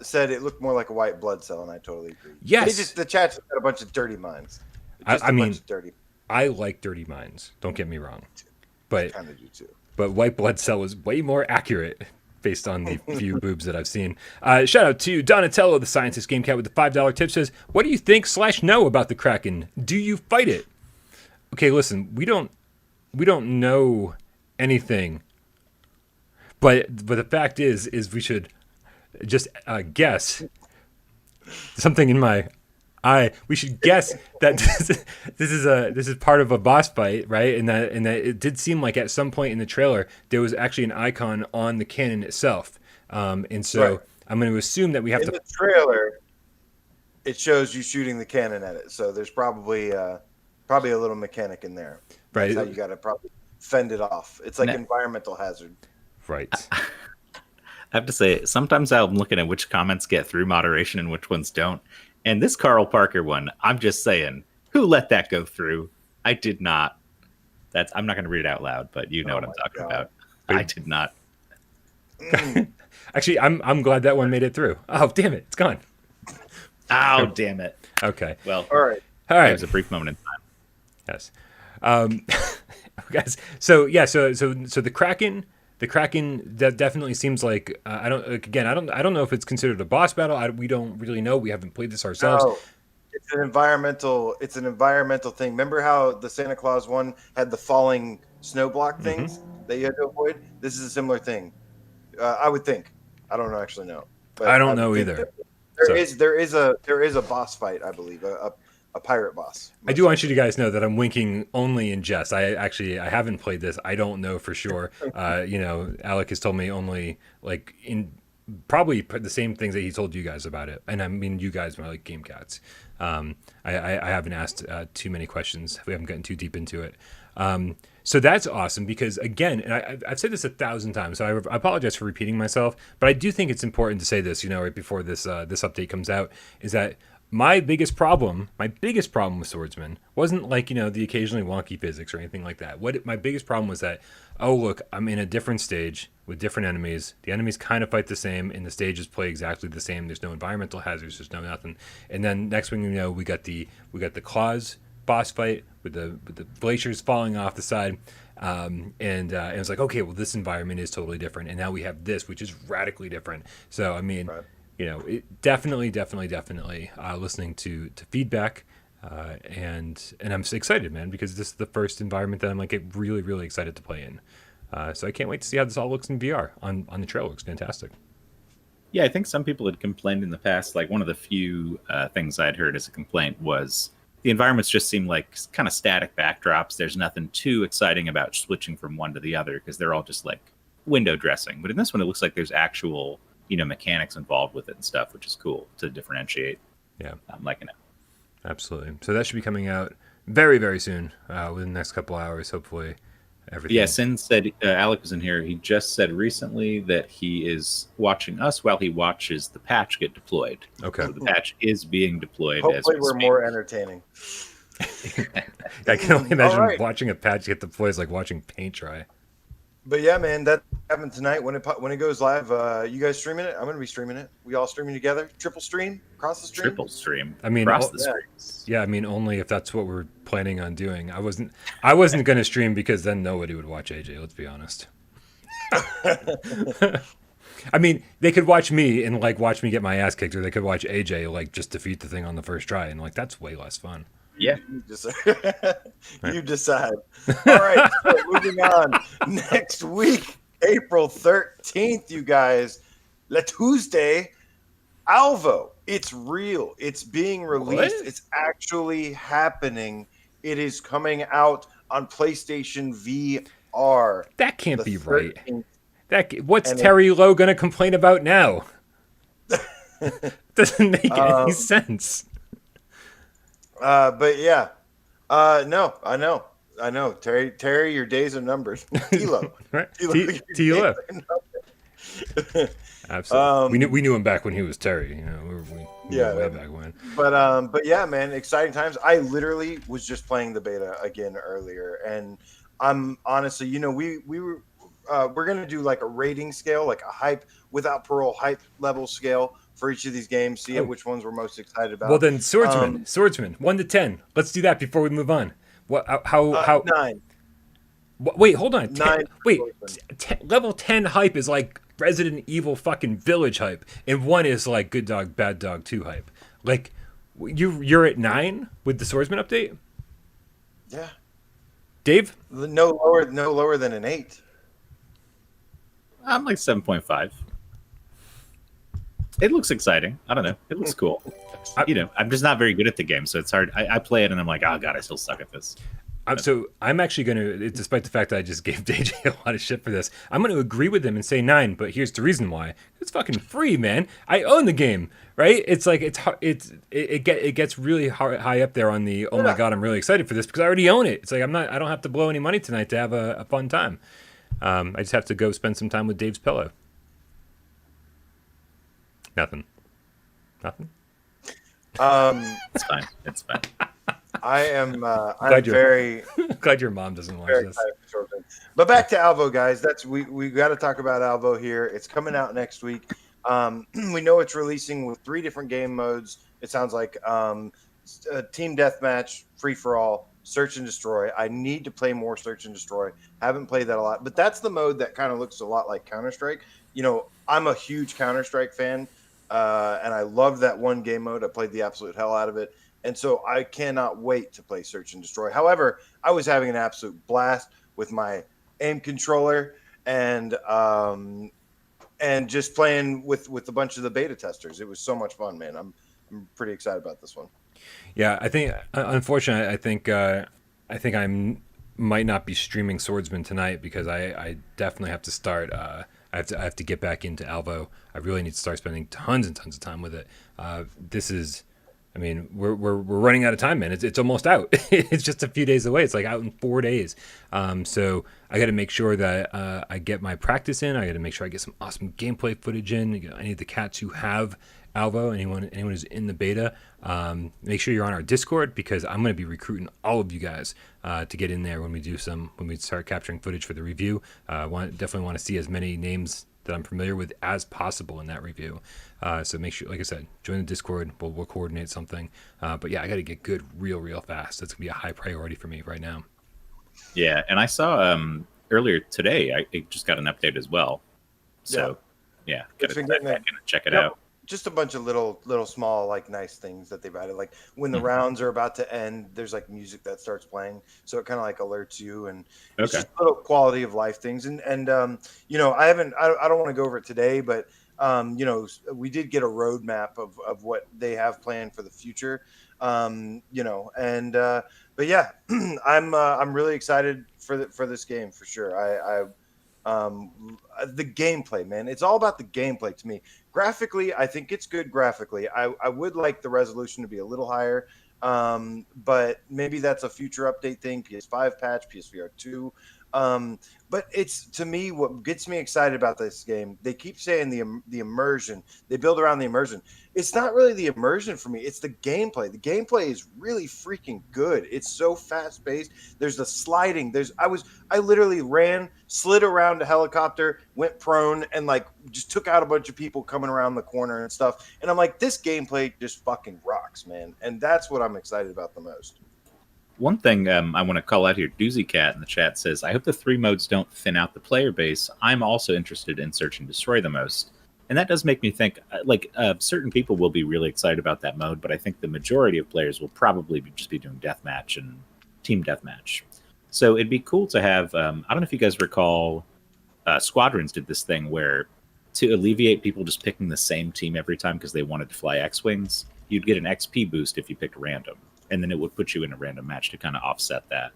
said it looked more like a white blood cell, and I totally agree. Yes. The chat's got a bunch of dirty minds. I mean, dirty. I like dirty minds. Don't get me wrong, but kind of do too. But white blood cell is way more accurate based on the few boobs that I've seen. Shout out to Donatello, the scientist game cat with the $5 tip, says, "What do you think / know about the Kraken? Do you fight it?" Okay, listen, we don't know anything, but the fact is we should just guess something in my eye. We should guess that this is part of a boss fight, right? And that it did seem like at some point in the trailer there was actually an icon on the cannon itself, and so right. I'm going to assume that we have in the trailer. It shows you shooting the cannon at it, so there's probably a little mechanic in there. Right. That's how you got to probably fend it off. It's like environmental hazard. Right. I have to say, sometimes I'm looking at which comments get through moderation and which ones don't. And this Carl Parker one, I'm just saying, who let that go through? I did not. I'm not going to read it out loud, but you know what I'm talking about. I did not. Actually, I'm glad that one made it through. Oh, damn it. It's gone. Oh, damn it. Okay. Well, all right. It was a brief moment in time. Yes. Guys, so the Kraken that definitely seems like I don't know if it's considered a boss battle. We don't really know. We haven't played this ourselves. No, it's an environmental thing. Remember how the Santa Claus one had the falling snow block things that you had to avoid? This is a similar thing. I would think. I don't actually know. But I don't know either. There is a boss fight, I believe, a pirate boss. I do want you to guys know that I'm winking only in jest. I haven't played this. I don't know for sure. Alec has told me only like in probably the same things that he told you guys about it. And I mean, you guys are like game cats. I haven't asked too many questions. We haven't gotten too deep into it. So that's awesome because, again, and I've said this 1,000 times, so I apologize for repeating myself, but I do think it's important to say this, right before this update comes out, is that my biggest problem with Swordsman wasn't like, the occasionally wonky physics or anything like that. My biggest problem was that, oh, look, I'm in a different stage with different enemies. The enemies kind of fight the same, and the stages play exactly the same. There's no environmental hazards. There's no nothing. And then next thing you know, we got the claws boss fight with the glaciers falling off the side, and it was like, okay, well, this environment is totally different, and now we have this, which is radically different. So I mean, right. It definitely listening to feedback, and I'm excited, man, because this is the first environment that I'm like really really excited to play in. So I can't wait to see how this all looks in VR. On the trailer, looks fantastic. Yeah, I think some people had complained in the past. Like one of the few things I'd heard as a complaint was the environments just seem like kind of static backdrops. There's nothing too exciting about switching from one to the other because they're all just like window dressing. But in this one, it looks like there's actual, mechanics involved with it and stuff, which is cool to differentiate. Yeah, I'm liking it. Absolutely. So that should be coming out very, very soon, within the next couple hours, hopefully. Everything. Yeah, Sin said, Alec was in here. He just said recently that he is watching us while he watches the patch get deployed. Okay. So the patch is being deployed. Hopefully we're more entertaining. I can only imagine watching a patch get deployed is like watching paint dry. But yeah, man, that happened tonight when it goes live. You guys streaming it? I'm going to be streaming it. We all streaming together? Triple stream? Across the stream? Triple stream. I mean, across the streams. Yeah, I mean, only if that's what we're planning on doing. I wasn't going to stream because then nobody would watch AJ, let's be honest. I mean, they could watch me and like watch me get my ass kicked, or they could watch AJ like just defeat the thing on the first try, and like that's way less fun. Yeah. You decide. All right, so moving on. Next week, April 13th, you guys, La Tuesday, Alvo. It's real. It's being released. What? It's actually happening. It is coming out on PlayStation VR. That can't be right. What's Terry Lowe going to complain about now? Doesn't make any sense. But yeah, no, I know. Terry, your days are numbered. Tilo, right? Tilo. Absolutely. We knew him back when he was Terry. We knew way back when. But yeah, man, exciting times. I literally was just playing the beta again earlier, and I'm honestly, we're gonna do like a rating scale, like a hype without Parole hype level scale for each of these games. See which ones we're most excited about. Well, then Swordsman, 1 to 10. Let's do that before we move on. What? How? 9. Wait, hold on. 9. Level 10 hype is like Resident Evil fucking Village hype, and 1 is like Good Dog Bad Dog 2 hype. Like you're at 9 with the Swordsman update. Yeah. Dave? No lower than an 8. I'm like 7.5. It looks exciting. I don't know. It looks cool. I'm just not very good at the game, so it's hard. I play it and I'm like, oh god, I still suck at this. So I'm actually going to, despite the fact that I just gave DJ a lot of shit for this, I'm going to agree with him and say 9. But here's the reason why: it's fucking free, man. I own the game, right? It's like it gets really high up there on the my god, I'm really excited for this because I already own it. It's like I don't have to blow any money tonight to have a fun time. I just have to go spend some time with Dave's pillow. Nothing. It's fine. It's fine. I'm very glad your mom doesn't watch this. But back to Alvo, guys. We got to talk about Alvo here. It's coming out next week. We know it's releasing with 3 different game modes. It sounds like team deathmatch, free for all, search and destroy. I need to play more search and destroy. Haven't played that a lot, but that's the mode that kind of looks a lot like Counter-Strike. I'm a huge Counter-Strike fan, and I love that one game mode. I played the absolute hell out of it. And so I cannot wait to play Search and Destroy. However, I was having an absolute blast with my aim controller and just playing with a bunch of the beta testers. It was so much fun, man. I'm pretty excited about this one. Yeah, I think unfortunately, I think I might not be streaming Swordsman tonight because I definitely have to start. I have to get back into Alvo. I really need to start spending tons and tons of time with it. We're running out of time, man. It's almost out. It's just a few days away. It's like out in 4 days. So I got to make sure that I get my practice in. I got to make sure I get some awesome gameplay footage in. Any of the cats who have Alvo, anyone who's in the beta, make sure you're on our Discord because I'm going to be recruiting all of you guys to get in there when we start capturing footage for the review. Definitely want to see as many names that I'm familiar with as possible in that review. So make sure, like I said, join the Discord. We'll coordinate something. But yeah, I got to get good real fast. That's gonna be a high priority for me right now. Yeah, and I saw earlier today, I just got an update as well. So yeah, gotta check it out. Just a bunch of little small like nice things that they've added. Like when the rounds are about to end, there's like music that starts playing, so it kind of like alerts you, and it's just little quality of life things. And I don't want to go over it today, but we did get a roadmap of what they have planned for the future. But yeah, I'm really excited for this game for sure. The gameplay, man, it's all about the gameplay to me. Graphically, I think it's good graphically. I would like the resolution to be a little higher, but maybe that's a future update thing, PS5 patch, PSVR2. But it's, to me, what gets me excited about this game. They keep saying the immersion. They build around the immersion. It's not really the immersion for me. It's the gameplay. The gameplay is really freaking good. It's so fast paced. There's the sliding. I literally slid around a helicopter, went prone, and like just took out a bunch of people coming around the corner and stuff. And I'm like, this gameplay just fucking rocks, man. And that's what I'm excited about the most. One thing I want to call out here, Doozy Cat in the chat says, I hope the 3 modes don't thin out the player base. I'm also interested in Search and Destroy the most. And that does make me think, certain people will be really excited about that mode, but I think the majority of players will probably just be doing deathmatch and team deathmatch. So it'd be cool to have, I don't know if you guys recall, Squadrons did this thing where to alleviate people just picking the same team every time because they wanted to fly X-Wings, you'd get an XP boost if you picked random. And then it would put you in a random match to kind of offset that.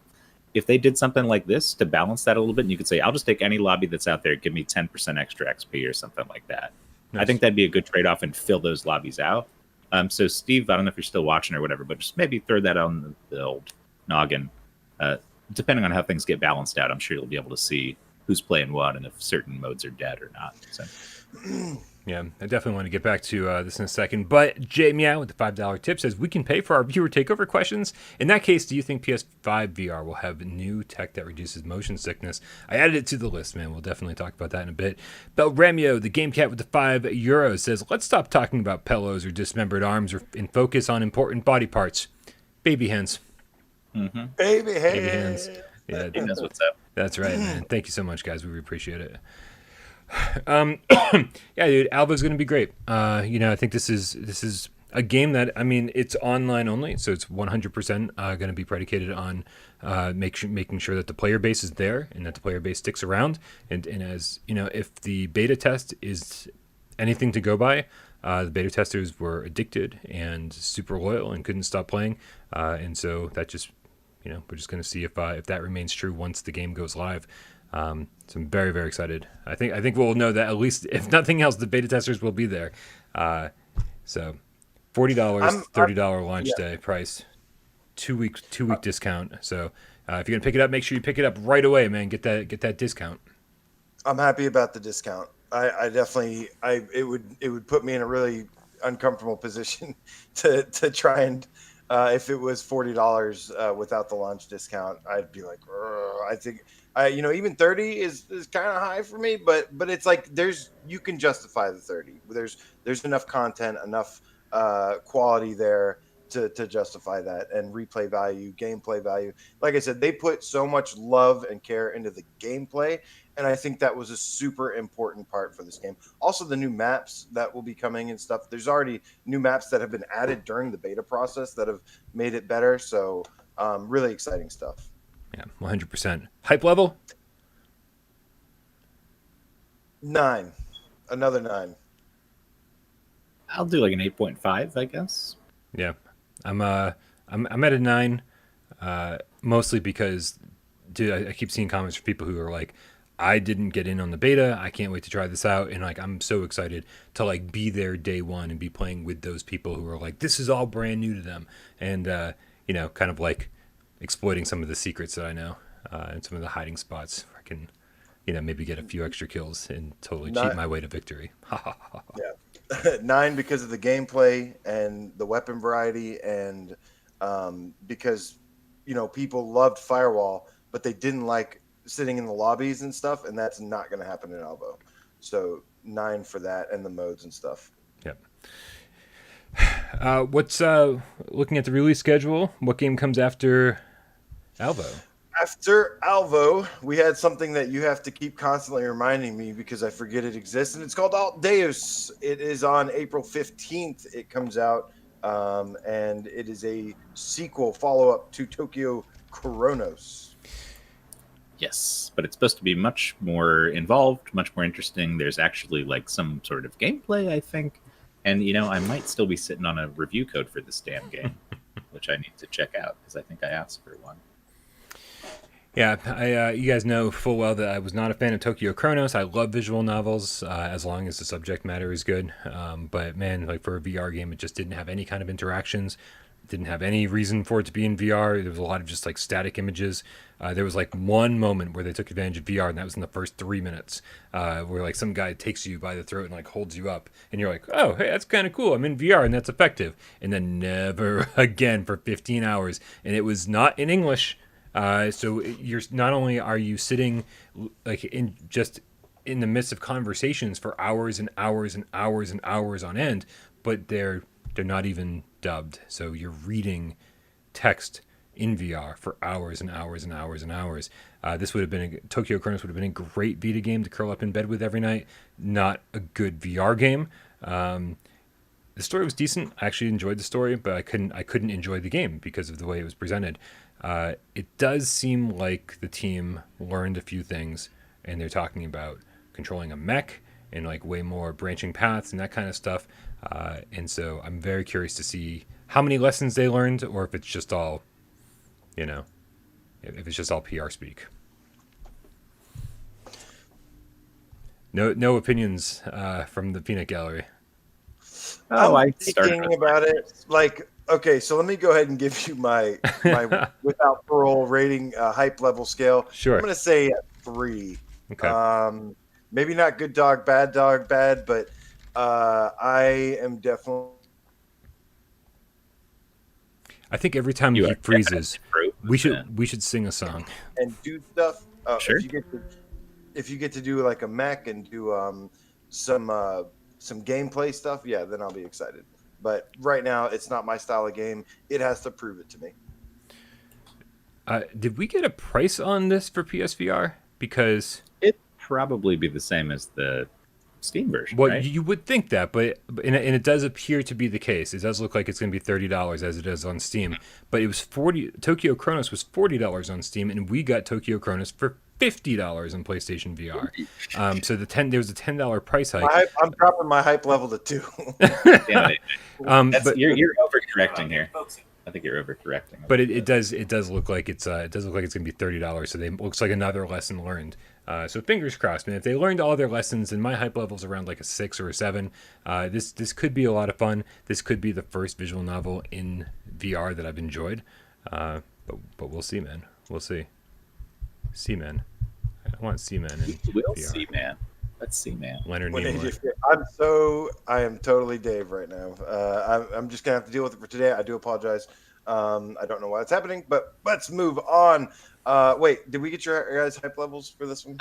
if they did something like this to balance that a little bit, and you could say, I'll just take any lobby that's out there, give me 10% extra XP or something like that. Nice. I think that'd be a good trade-off and fill those lobbies out. So Steve, I don't know if you're still watching or whatever, but just maybe throw that on the old noggin. Depending on how things get balanced out, I'm sure you'll be able to see who's playing what and if certain modes are dead or not. So. Yeah, I definitely want to get back to this in a second. But Jay Meow with the $5 tip says, we can pay for our viewer takeover questions. In that case, do you think PS5 VR will have new tech that reduces motion sickness? I added it to the list, man. We'll definitely talk about that in a bit. Belramio, the Game Cat with the €5, says, let's stop talking about pillows or dismembered arms and focus on important body parts. Baby hands. Mm-hmm. Baby hands. Yeah, that's what's up. That's right, man. Thank you so much, guys. We really appreciate it. Yeah, dude, Alvo's going to be great. I think this is a game that, I mean, it's online only, so it's 100% going to be predicated on making sure that the player base is there and that the player base sticks around. And as you know, if the beta test is anything to go by, the beta testers were addicted and super loyal and couldn't stop playing. And so that just, we're just going to see if that remains true once the game goes live. So I'm very, very excited. I think we'll know that, at least, if nothing else, the beta testers will be there. So $40, $30 launch day price, 2 week discount. So if you're gonna pick it up, make sure you pick it up right away, man. Get that discount. I'm happy about the discount. I definitely it would put me in a really uncomfortable position to try and if it was $40 without the launch discount, I'd be like, I think. Even 30 is kind of high for me, but it's like you can justify the 30. There's enough content, enough quality there to justify that, and replay value, gameplay value. Like I said, they put so much love and care into the gameplay, and I think that was a super important part for this game. Also, the new maps that will be coming and stuff. There's already new maps that have been added during the beta process that have made it better. So really exciting stuff. Yeah, 100%. Hype level? 9. Another 9. I'll do like an 8.5, I guess. Yeah. I'm at a 9, mostly because, dude, I keep seeing comments from people who are like, I didn't get in on the beta. I can't wait to try this out. And like, I'm so excited to like be there day one and be playing with those people who are like, this is all brand new to them. And, kind of like exploiting some of the secrets that I know and some of the hiding spots where I can, maybe get a few extra kills and totally cheat my way to victory. Yeah. 9 because of the gameplay and the weapon variety, and because, people loved Firewall, but they didn't like sitting in the lobbies and stuff, and that's not going to happen in Alvo. So 9 for that and the modes and stuff. Yep. What's looking at the release schedule? What game comes after Alvo? After Alvo, we had something that you have to keep constantly reminding me because I forget it exists, and it's called Altdeus. It is on April 15th. It comes out, and it is a sequel, follow-up to Tokyo Chronos. Yes, but it's supposed to be much more involved, much more interesting. There's actually like some sort of gameplay, I think. And, I might still be sitting on a review code for this damn game, which I need to check out because I think I asked for one. Yeah, you guys know full well that I was not a fan of Tokyo Chronos. I love visual novels as long as the subject matter is good. But, man, like for a VR game, it just didn't have any kind of interactions. Didn't have any reason for it to be in VR. There was a lot of just like static images. There was like one moment where they took advantage of VR, and that was in the first 3 minutes, where like some guy takes you by the throat and like holds you up, and you're like, oh, hey, that's kind of cool. I'm in VR, and that's effective. And then never again for 15 hours, and it was not in English. So you're not only are you sitting like in the midst of conversations for hours and hours and hours and hours on end, but they're not even dubbed. So you're reading text in VR for hours and hours and hours and hours. This would have been Tokyo Chronos would have been a great Vita game to curl up in bed with every night. Not a good VR game. The story was decent. I actually enjoyed the story, but I couldn't enjoy the game because of the way it was presented. It does seem like the team learned a few things, and they're talking about controlling a mech and like way more branching paths and that kind of stuff. And so I'm very curious to see how many lessons they learned, or if it's just all, if it's just all PR speak. No opinions from the peanut gallery. I'm thinking about it. Like, okay, so let me go ahead and give you my without parole rating hype level scale. Sure. I'm going to say 3. Okay. Maybe not good dog, bad, but I am definitely. I think every time he freezes, we should sing a song and do stuff. Sure. If you get to do like a mech and do some gameplay stuff, yeah, then I'll be excited. But right now, it's not my style of game. It has to prove it to me. Did we get a price on this for PSVR? Because it'd probably be the same as the Steam version. Well, right? You would think that, but and it does appear to be the case. It does look like it's going to be $30 as it is on Steam. But it was Tokyo Chronos was $40 on Steam, and we got Tokyo Chronos for $50 on PlayStation VR. So there was a $10 price hike. I'm dropping my hype level to 2. But you're overcorrecting here. I think you're overcorrecting. But it does look like it's going to be $30. So it looks like another lesson learned. So fingers crossed, man. If they learned all their lessons, and my hype level's around like a 6 or a 7, this could be a lot of fun. This could be the first visual novel in VR that I've enjoyed. But we'll see, man. We'll see. Seaman. I want Seaman in We'll VR. see, man. Let's see, man. Leonard Nimoy. I am totally Dave right now. I'm just gonna have to deal with it for today. I do apologize. I don't know why it's happening, but let's move on. Wait, did we get your guys' hype levels for this one?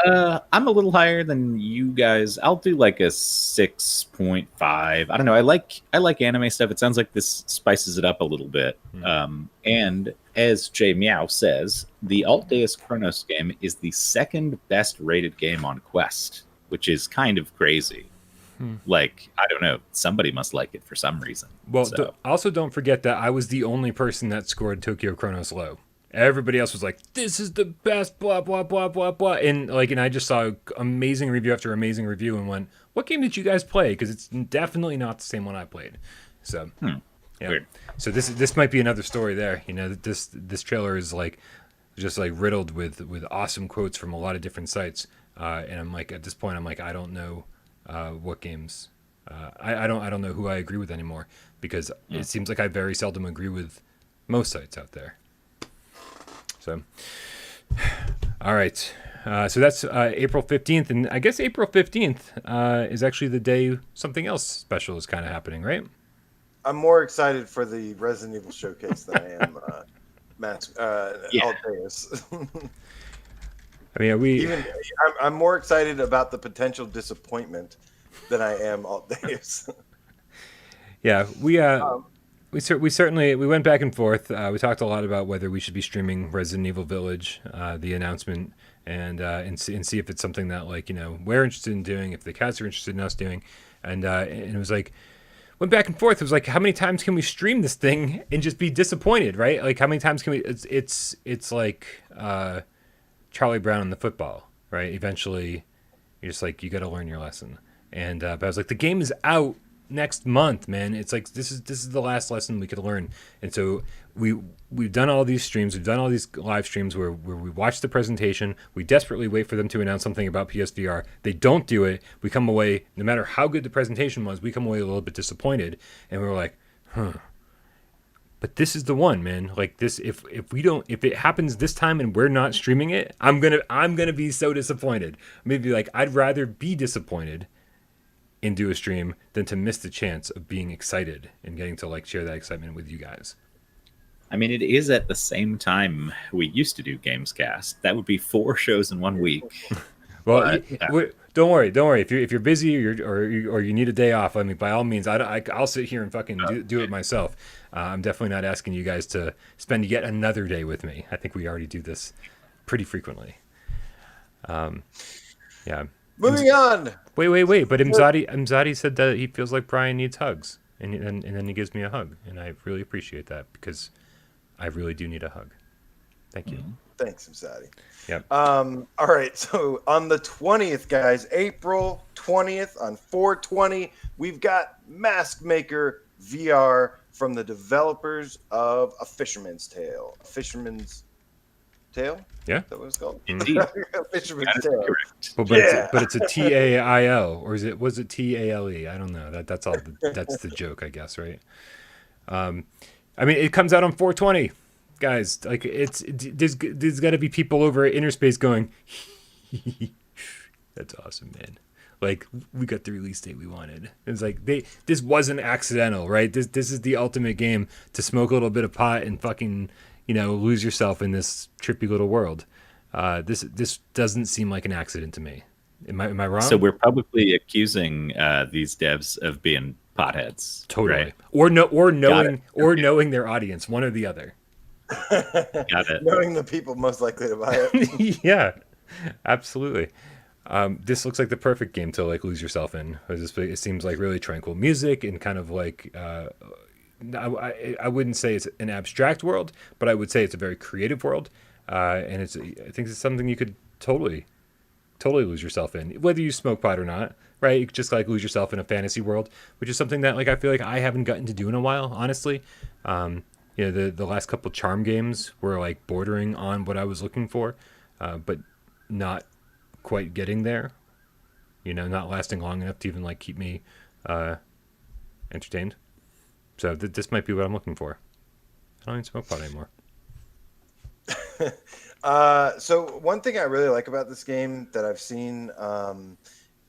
I'm a little higher than you guys. I'll do like a 6.5. I don't know. I like anime stuff. It sounds like this spices it up a little bit. And as J Meow says, the Altdeus Chronos game is the second best rated game on Quest, which is kind of crazy. Like, I don't know. Somebody must like it for some reason. Well, so. Also don't forget that I was the only person that scored Tokyo Chronos low. Everybody else was like, "This is the best," blah blah blah blah blah, and I just saw amazing review after amazing review and went, "What game did you guys play?" Because it's definitely not the same one I played. So, yeah. Weird. So this might be another story there. You know, this trailer is just riddled with awesome quotes from a lot of different sites, and I'm like, at this point, I'm like, I don't know what games. I don't know who I agree with anymore, because it seems like I very seldom agree with most sites out there. So, all right. So that's April 15th. And I guess April 15th is actually the day something else special is kind of happening, right? I'm more excited for the Resident Evil showcase than I am Altdeus. I mean, I'm more excited about the potential disappointment than I am Altdeus. Yeah, we certainly went back and forth. We talked a lot about whether we should be streaming Resident Evil Village, the announcement, and see if it's something that we're interested in doing, if the cats are interested in us doing, and it was like went back and forth. It was like, how many times can we stream this thing and just be disappointed, right? Like, how many times can we? It's like Charlie Brown in the football, right? Eventually, you're just like, you got to learn your lesson. And but I was like, the game is out next month, man. It's like this is the last lesson we could learn. And so we've done all these streams, we've done all these live streams where we watch the presentation, we desperately wait for them to announce something about PSVR. They don't do it. We come away, no matter how good the presentation was, we come away a little bit disappointed, and we're like, but this is the one, man. Like, this, if it happens this time and we're not streaming it, I'm gonna be so disappointed. Maybe like, I'd rather be disappointed and do a stream than to miss the chance of being excited and getting to share that excitement with you guys. I mean, it is at the same time we used to do GAMESCAST. That would be 4 shows in 1 week. Well, don't worry. If you're busy or you need a day off, I mean, by all means, I'll sit here and fucking do it myself. I'm definitely not asking you guys to spend yet another day with me. I think we already do this pretty frequently. Yeah. Moving on. Wait. But Imzadi said that he feels like Brian needs hugs, and then he gives me a hug, and I really appreciate that, because I really do need a hug. Thank you. Thanks, Imzadi. Yep. All right. So on the 20th, guys, April 20th on 4/20, we've got Mask Maker VR from the developers of A Fisherman's Tale. Tail? Yeah. Is that what it's called? Indeed. Fisherman's Tail. Correct. But it's a TAIL, or was it TALE? I don't know. That's all. That's the joke, I guess, right? I mean, it comes out on 420, guys. Like there's got to be people over at Interspace going, "That's awesome, man." Like, we got the release date we wanted. It's like this wasn't accidental, right? This is the ultimate game to smoke a little bit of pot and fucking, lose yourself in this trippy little world. This doesn't seem like an accident to me. Am I wrong? So we're publicly accusing these devs of being potheads. Totally. Right? Or knowing their audience, one or the other. Got it. Knowing the people most likely to buy it. Yeah, absolutely. This looks like the perfect game to like lose yourself in. It seems like really tranquil music and kind of like I wouldn't say it's an abstract world, but I would say it's a very creative world, and I think it's something you could totally lose yourself in, whether you smoke pot or not. Right, you could just like lose yourself in a fantasy world, which is something that like I feel like I haven't gotten to do in a while, honestly. The last couple Charm games were like bordering on what I was looking for, but not quite getting there, not lasting long enough to even like keep me entertained. So this might be what I'm looking for. I don't even smoke pot anymore. So one thing I really like about this game that I've seen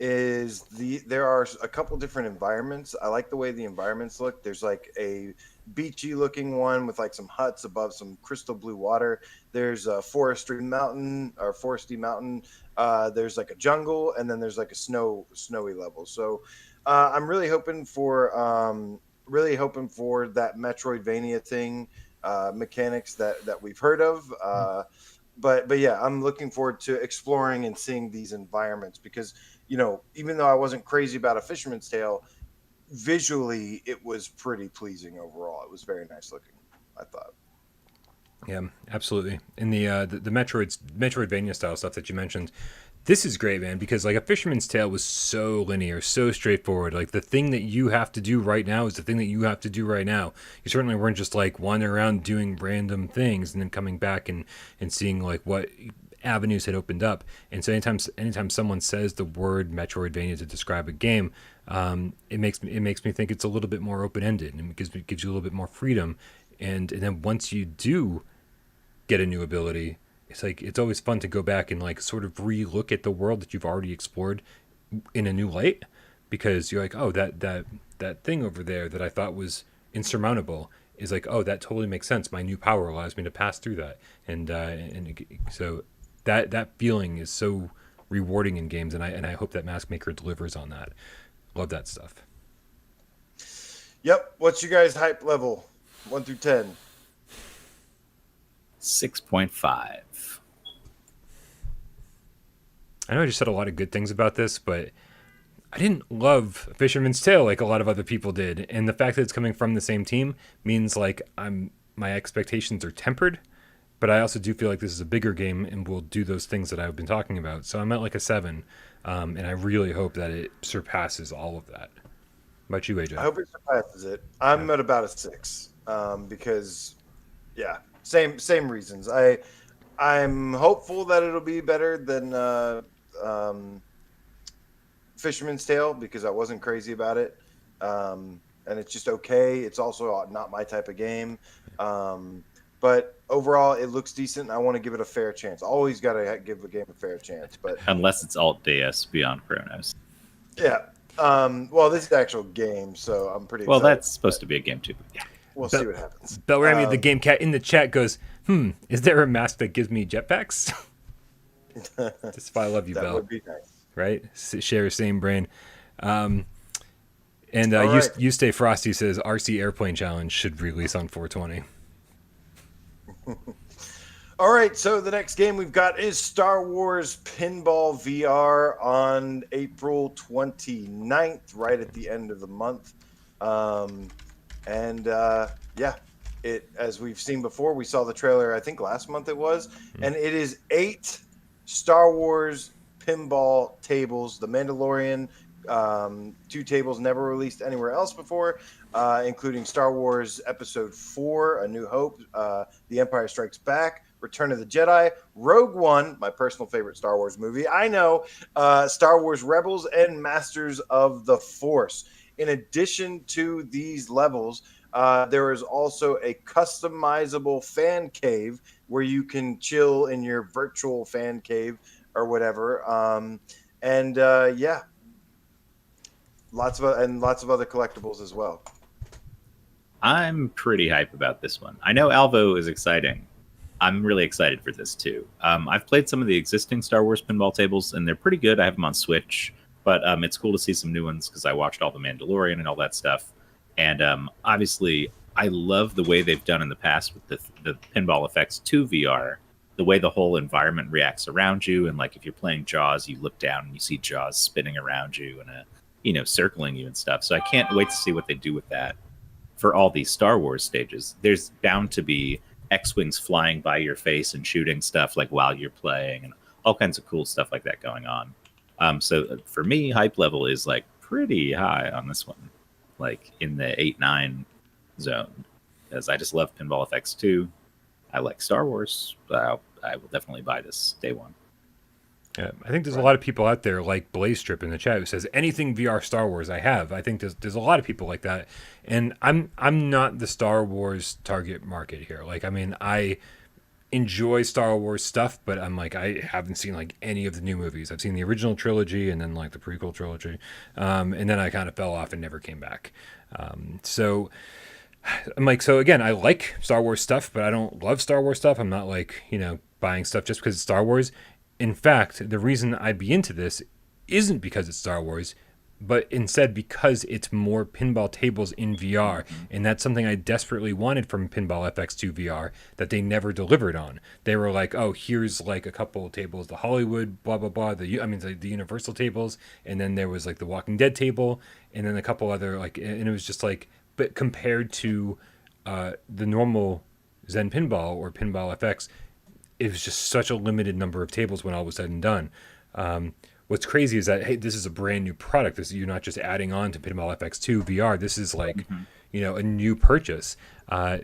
is there are a couple different environments. I like the way the environments look. There's like a beachy looking one with like some huts above some crystal blue water. There's a foresty mountain. There's like a jungle, and then there's like a snowy level. So I'm really hoping for that Metroidvania thing, mechanics that we've heard of. But yeah, I'm looking forward to exploring and seeing these environments because, even though I wasn't crazy about A Fisherman's Tale, visually it was pretty pleasing overall. It was very nice looking, I thought. Yeah, absolutely. And the Metroidvania style stuff that you mentioned, this is great, man, because like A Fisherman's Tale was so linear, so straightforward. Like the thing that you have to do right now is the thing that you have to do right now. You certainly weren't just like wandering around doing random things and then coming back and seeing like what avenues had opened up. And so anytime someone says the word Metroidvania to describe a game, it makes me think it's a little bit more open-ended, and it gives you a little bit more freedom. And then once you do get a new ability, it's always fun to go back and like sort of re-look at the world that you've already explored in a new light, because you're like, oh, that thing over there that I thought was insurmountable is like, oh, that totally makes sense. My new power allows me to pass through that, so that feeling is so rewarding in games, and I hope that Mask Maker delivers on that. Love that stuff. Yep. What's your guys' hype level? 1 through 10. 6.5. I know I just said a lot of good things about this, but I didn't love Fisherman's Tale like a lot of other people did. And the fact that it's coming from the same team means like my expectations are tempered, but I also do feel like this is a bigger game and will do those things that I've been talking about. So I'm at like a 7, and I really hope that it surpasses all of that. How about you, AJ? I hope it surpasses it. I'm at about a 6, because, yeah, same reasons. I'm hopeful that it'll be better than Fisherman's Tale because I wasn't crazy about it, and it's just okay. It's also not my type of game, but overall it looks decent. I want to give it a fair chance. Always got to give a game a fair chance, but unless it's Altdeus Beyond Chronos. Yeah. Well, this is an actual game, so I'm pretty excited. Well, that's supposed to be a game too. Yeah. We'll see what happens. Belrami, the game cat in the chat goes, is there a mask that gives me jetpacks? Just I love you, that Bell. Would be nice. Right? Share same brain. And right. You Stay Frosty says RC Airplane Challenge should release on 420. All right, so the next game we've got is Star Wars Pinball VR on April 29th, right at the end of the month. Yeah, as we've seen before, we saw the trailer, I think last month it was, and it is 8 Star Wars pinball tables, The Mandalorian, 2 tables never released anywhere else before, including Star Wars Episode 4, A New Hope, The Empire Strikes Back, Return of the Jedi, Rogue One, my personal favorite Star Wars movie, I know, Star Wars Rebels, and Masters of the Force. In addition to these levels, there is also a customizable fan cave where you can chill in your virtual fan cave or whatever. Yeah, lots of other collectibles as well. I'm pretty hype about this one. I know Alvo is exciting. I'm really excited for this too. I've played some of the existing Star Wars pinball tables, and they're pretty good. I have them on Switch, but it's cool to see some new ones because I watched all the Mandalorian and all that stuff. And obviously, I love the way they've done in the past with the Pinball FX2 VR, the way the whole environment reacts around you. And like if you're playing Jaws, you look down and you see Jaws spinning around you and circling you and stuff. So I can't wait to see what they do with that for all these Star Wars stages. There's bound to be X-Wings flying by your face and shooting stuff like while you're playing and all kinds of cool stuff like that going on. So for me, hype level is like pretty high on this one, like in the 8-9 zone, because I just love Pinball FX2. I like Star Wars. I will definitely buy this day one. Yeah, I think there's a lot of people out there like Blaze Strip in the chat who says anything VR Star Wars I have. I think there's a lot of people like that, and I'm not the Star Wars target market here. Like, I mean, I enjoy Star Wars stuff, but I'm like, I haven't seen like any of the new movies. I've seen the original trilogy and then like the prequel trilogy, and then I kind of fell off and never came back. So I'm like, so again, I like Star Wars stuff, but I don't love Star Wars stuff. I'm not like, buying stuff just because it's Star Wars. In fact, the reason I'd be into this isn't because it's Star Wars, but instead because it's more pinball tables in VR. And that's something I desperately wanted from Pinball FX2 VR that they never delivered on. They were like, oh, here's like a couple of tables, the Hollywood, blah, blah, blah, the Universal tables. And then there was like the Walking Dead table, and then a couple other, like, and it was just like, but compared to the normal Zen Pinball or Pinball FX, it was just such a limited number of tables when all was said and done. What's crazy is that, hey, this is a brand new product. You're not just adding on to Pinball FX2 VR. This is like, a new purchase.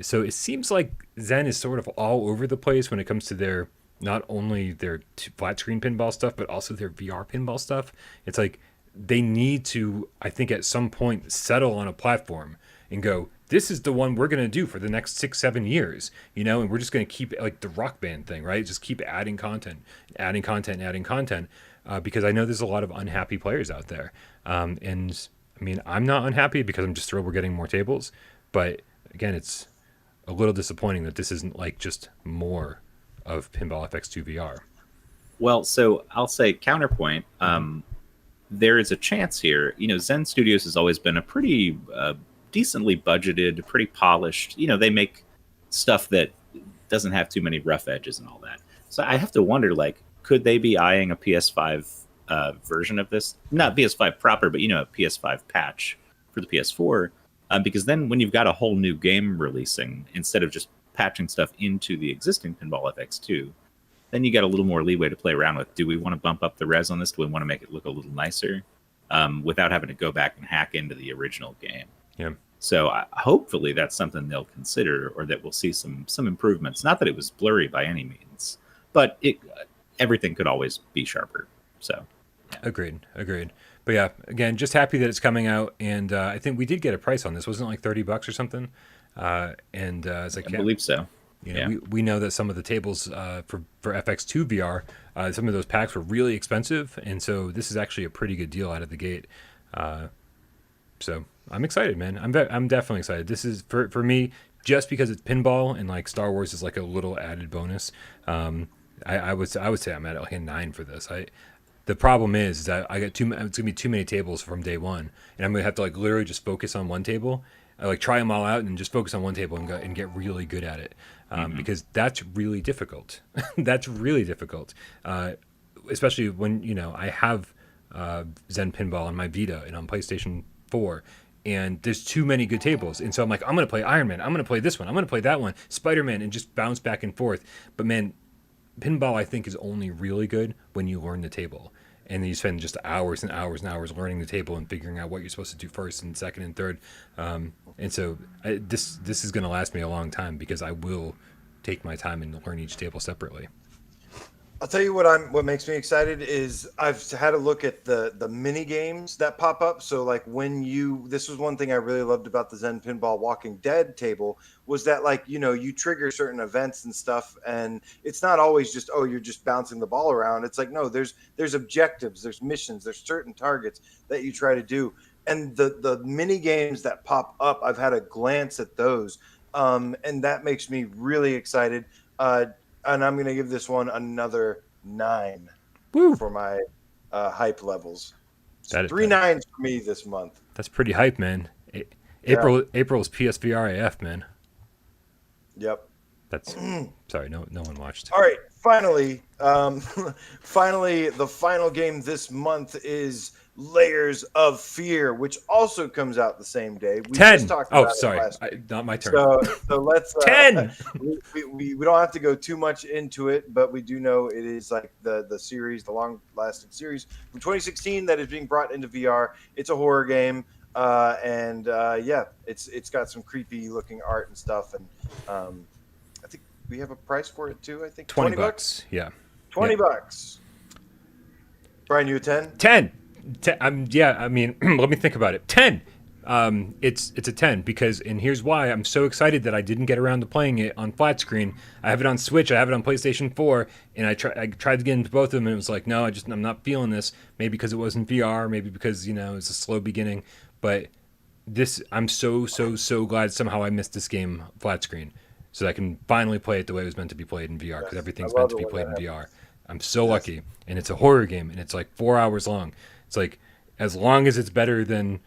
So it seems like Zen is sort of all over the place when it comes to their, not only their flat screen pinball stuff, but also their VR pinball stuff. It's like they need to, I think at some point, settle on a platform and go, this is the one we're going to do for the next 6-7 years, and we're just going to keep like the Rock Band thing, right? Just keep adding content, because I know there's a lot of unhappy players out there. And I mean, I'm not unhappy because I'm just thrilled we're getting more tables. But again, it's a little disappointing that this isn't like just more of Pinball FX2 VR. Well, so I'll say counterpoint. There is a chance here. Zen Studios has always been a pretty decently budgeted, pretty polished. They make stuff that doesn't have too many rough edges and all that. So I have to wonder, like, could they be eyeing a PS5 version of this? Not PS5 proper, but a PS5 patch for the PS4. Because then when you've got a whole new game releasing, instead of just patching stuff into the existing Pinball FX2, then you got a little more leeway to play around with. Do we want to bump up the res on this? Do we want to make it look a little nicer without having to go back and hack into the original game? Yeah. So hopefully that's something they'll consider, or that we'll see some improvements. Not that it was blurry by any means, but everything could always be sharper. So, yeah. Agreed. But yeah, again, just happy that it's coming out, and I think we did get a price on this. Wasn't it like $30 or something? It's like, I believe so. We know that some of the tables for FX2 VR, some of those packs were really expensive, and so this is actually a pretty good deal out of the gate. So I'm excited, man. I'm definitely excited. This is for me, just because it's pinball and like Star Wars is like a little added bonus. I would say I'm at like a 9 for this. The problem is that it's gonna be too many tables from day one, and I'm gonna have to like literally just focus on one table. I like try them all out and just focus on one table and get really good at it, because that's really difficult. That's really difficult, especially when I have Zen Pinball on my Vita and on PlayStation 4, and there's too many good tables, and so I'm like, I'm gonna play Iron Man, I'm gonna play this one, I'm gonna play that one, Spider-Man, and just bounce back and forth. But man, pinball I think is only really good when you learn the table, and then you spend just hours and hours and hours learning the table and figuring out what you're supposed to do first and second and third. And so this is going to last me a long time, because I will take my time and learn each table separately. I'll tell you what makes me excited is I've had a look at the mini games that pop up. So like this was one thing I really loved about the Zen Pinball Walking Dead table was that like, you trigger certain events and stuff, and it's not always just, you're just bouncing the ball around. It's like, no, there's objectives, there's missions, there's certain targets that you try to do. And the mini games that pop up, I've had a glance at those. And that makes me really excited. And I'm going to give this one another 9 for my hype levels. So 3 9s for me this month. That's pretty hype, man. April's PSVR AF, man. Yep. That's sorry, no one watched. All right, finally, the final game this month is Layers of Fear, which also comes out the same day. We 10. Just talked about sorry, not my turn. So let's 10. We don't have to go too much into it, but we do know it is like the series, the long-lasting series from 2016 that is being brought into VR. It's a horror game, and it's got some creepy-looking art and stuff, and I think we have a price for it too. I think $20. Yeah, $20. Brian, you a 10? 10. I mean, let me think about it. 10. It's a 10 because, and here's why I'm so excited that I didn't get around to playing it on flat screen. I have it on Switch, I have it on PlayStation 4, and I tried to get into both of them, and it was like, no, I'm not feeling this. Maybe because it wasn't VR, maybe because it's a slow beginning. But I'm so glad somehow I missed this game flat screen, so that I can finally play it the way it was meant to be played in VR, because everything's meant to be played in VR. I'm so lucky, and it's a horror game, and it's like 4 hours long. It's like, as long as it's better than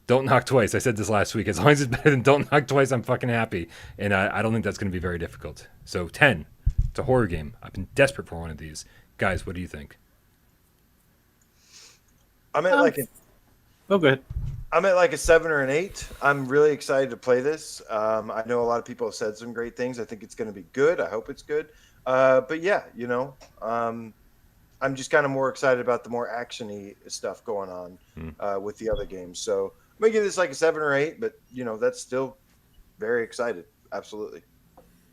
Don't Knock Twice. I said this last week. As long as it's better than Don't Knock Twice, I'm fucking happy. And I don't think that's going to be very difficult. So 10. It's a horror game. I've been desperate for one of these. Guys, what do you think? I'm at like go ahead. I'm at like a 7 or an 8. I'm really excited to play this. I know a lot of people have said some great things. I think it's going to be good. I hope it's good. But yeah, I'm just kind of more excited about the more action-y stuff going on with the other games. So I'm going to give this like a 7 or 8, but, that's still very excited. Absolutely.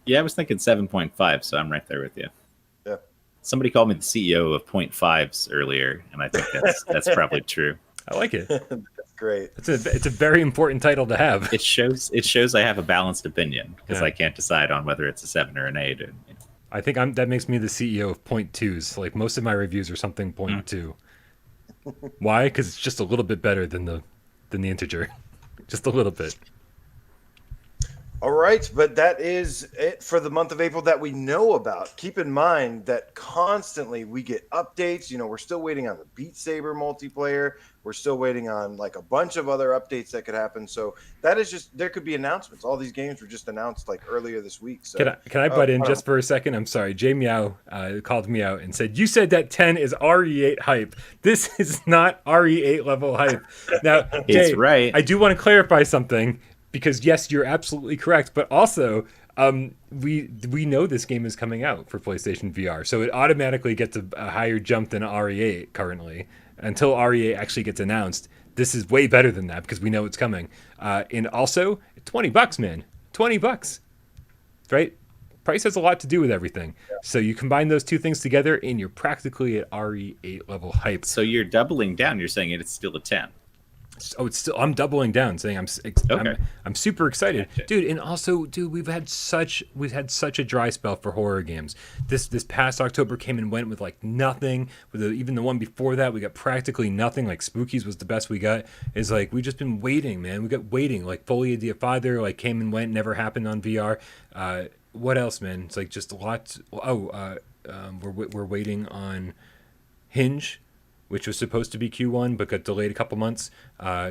Yeah, I was thinking 7.5, so I'm right there with you. Yeah. Somebody called me the CEO of 0.5s earlier, and I think that's probably true. I like it. That's great. It's a very important title to have. It shows I have a balanced opinion, because I can't decide on whether it's a 7 or an 8. I think that makes me the CEO of 0.2s. Like, most of my reviews are something 0.2. Why? Because it's just a little bit better than the integer. Just a little bit. All right, but that is it for the month of April that we know about. Keep in mind that constantly we get updates. We're still waiting on the Beat Saber multiplayer. We're still waiting on like a bunch of other updates that could happen. So that is just, there could be announcements. All these games were just announced like earlier this week. So can I butt in just for a second? I'm sorry. Jay Meow called me out and said, you said that 10 is RE8 hype. This is not RE8 level hype. Now, Jay, it's right. I do want to clarify something. Because yes, you're absolutely correct, but also we know this game is coming out for PlayStation VR, so it automatically gets a higher jump than RE8 currently. Until RE8 actually gets announced, this is way better than that because we know it's coming. And also, $20, man, $20, right? Price has a lot to do with everything. Yeah. So you combine those two things together, and you're practically at RE8 level hype. So you're doubling down. You're saying it's still a 10. Oh, it's still. I'm doubling down, saying I'm super excited, dude. And also, dude, we've had such a dry spell for horror games. This past October came and went with like nothing. Even the one before that, we got practically nothing. Like Spookies was the best we got. It's like we've just been waiting, man. We got waiting. Like Folia Dia Father, like came and went, never happened on VR. What else, man? It's like just lots. We're waiting on Hinge, which was supposed to be Q1 but got delayed a couple months.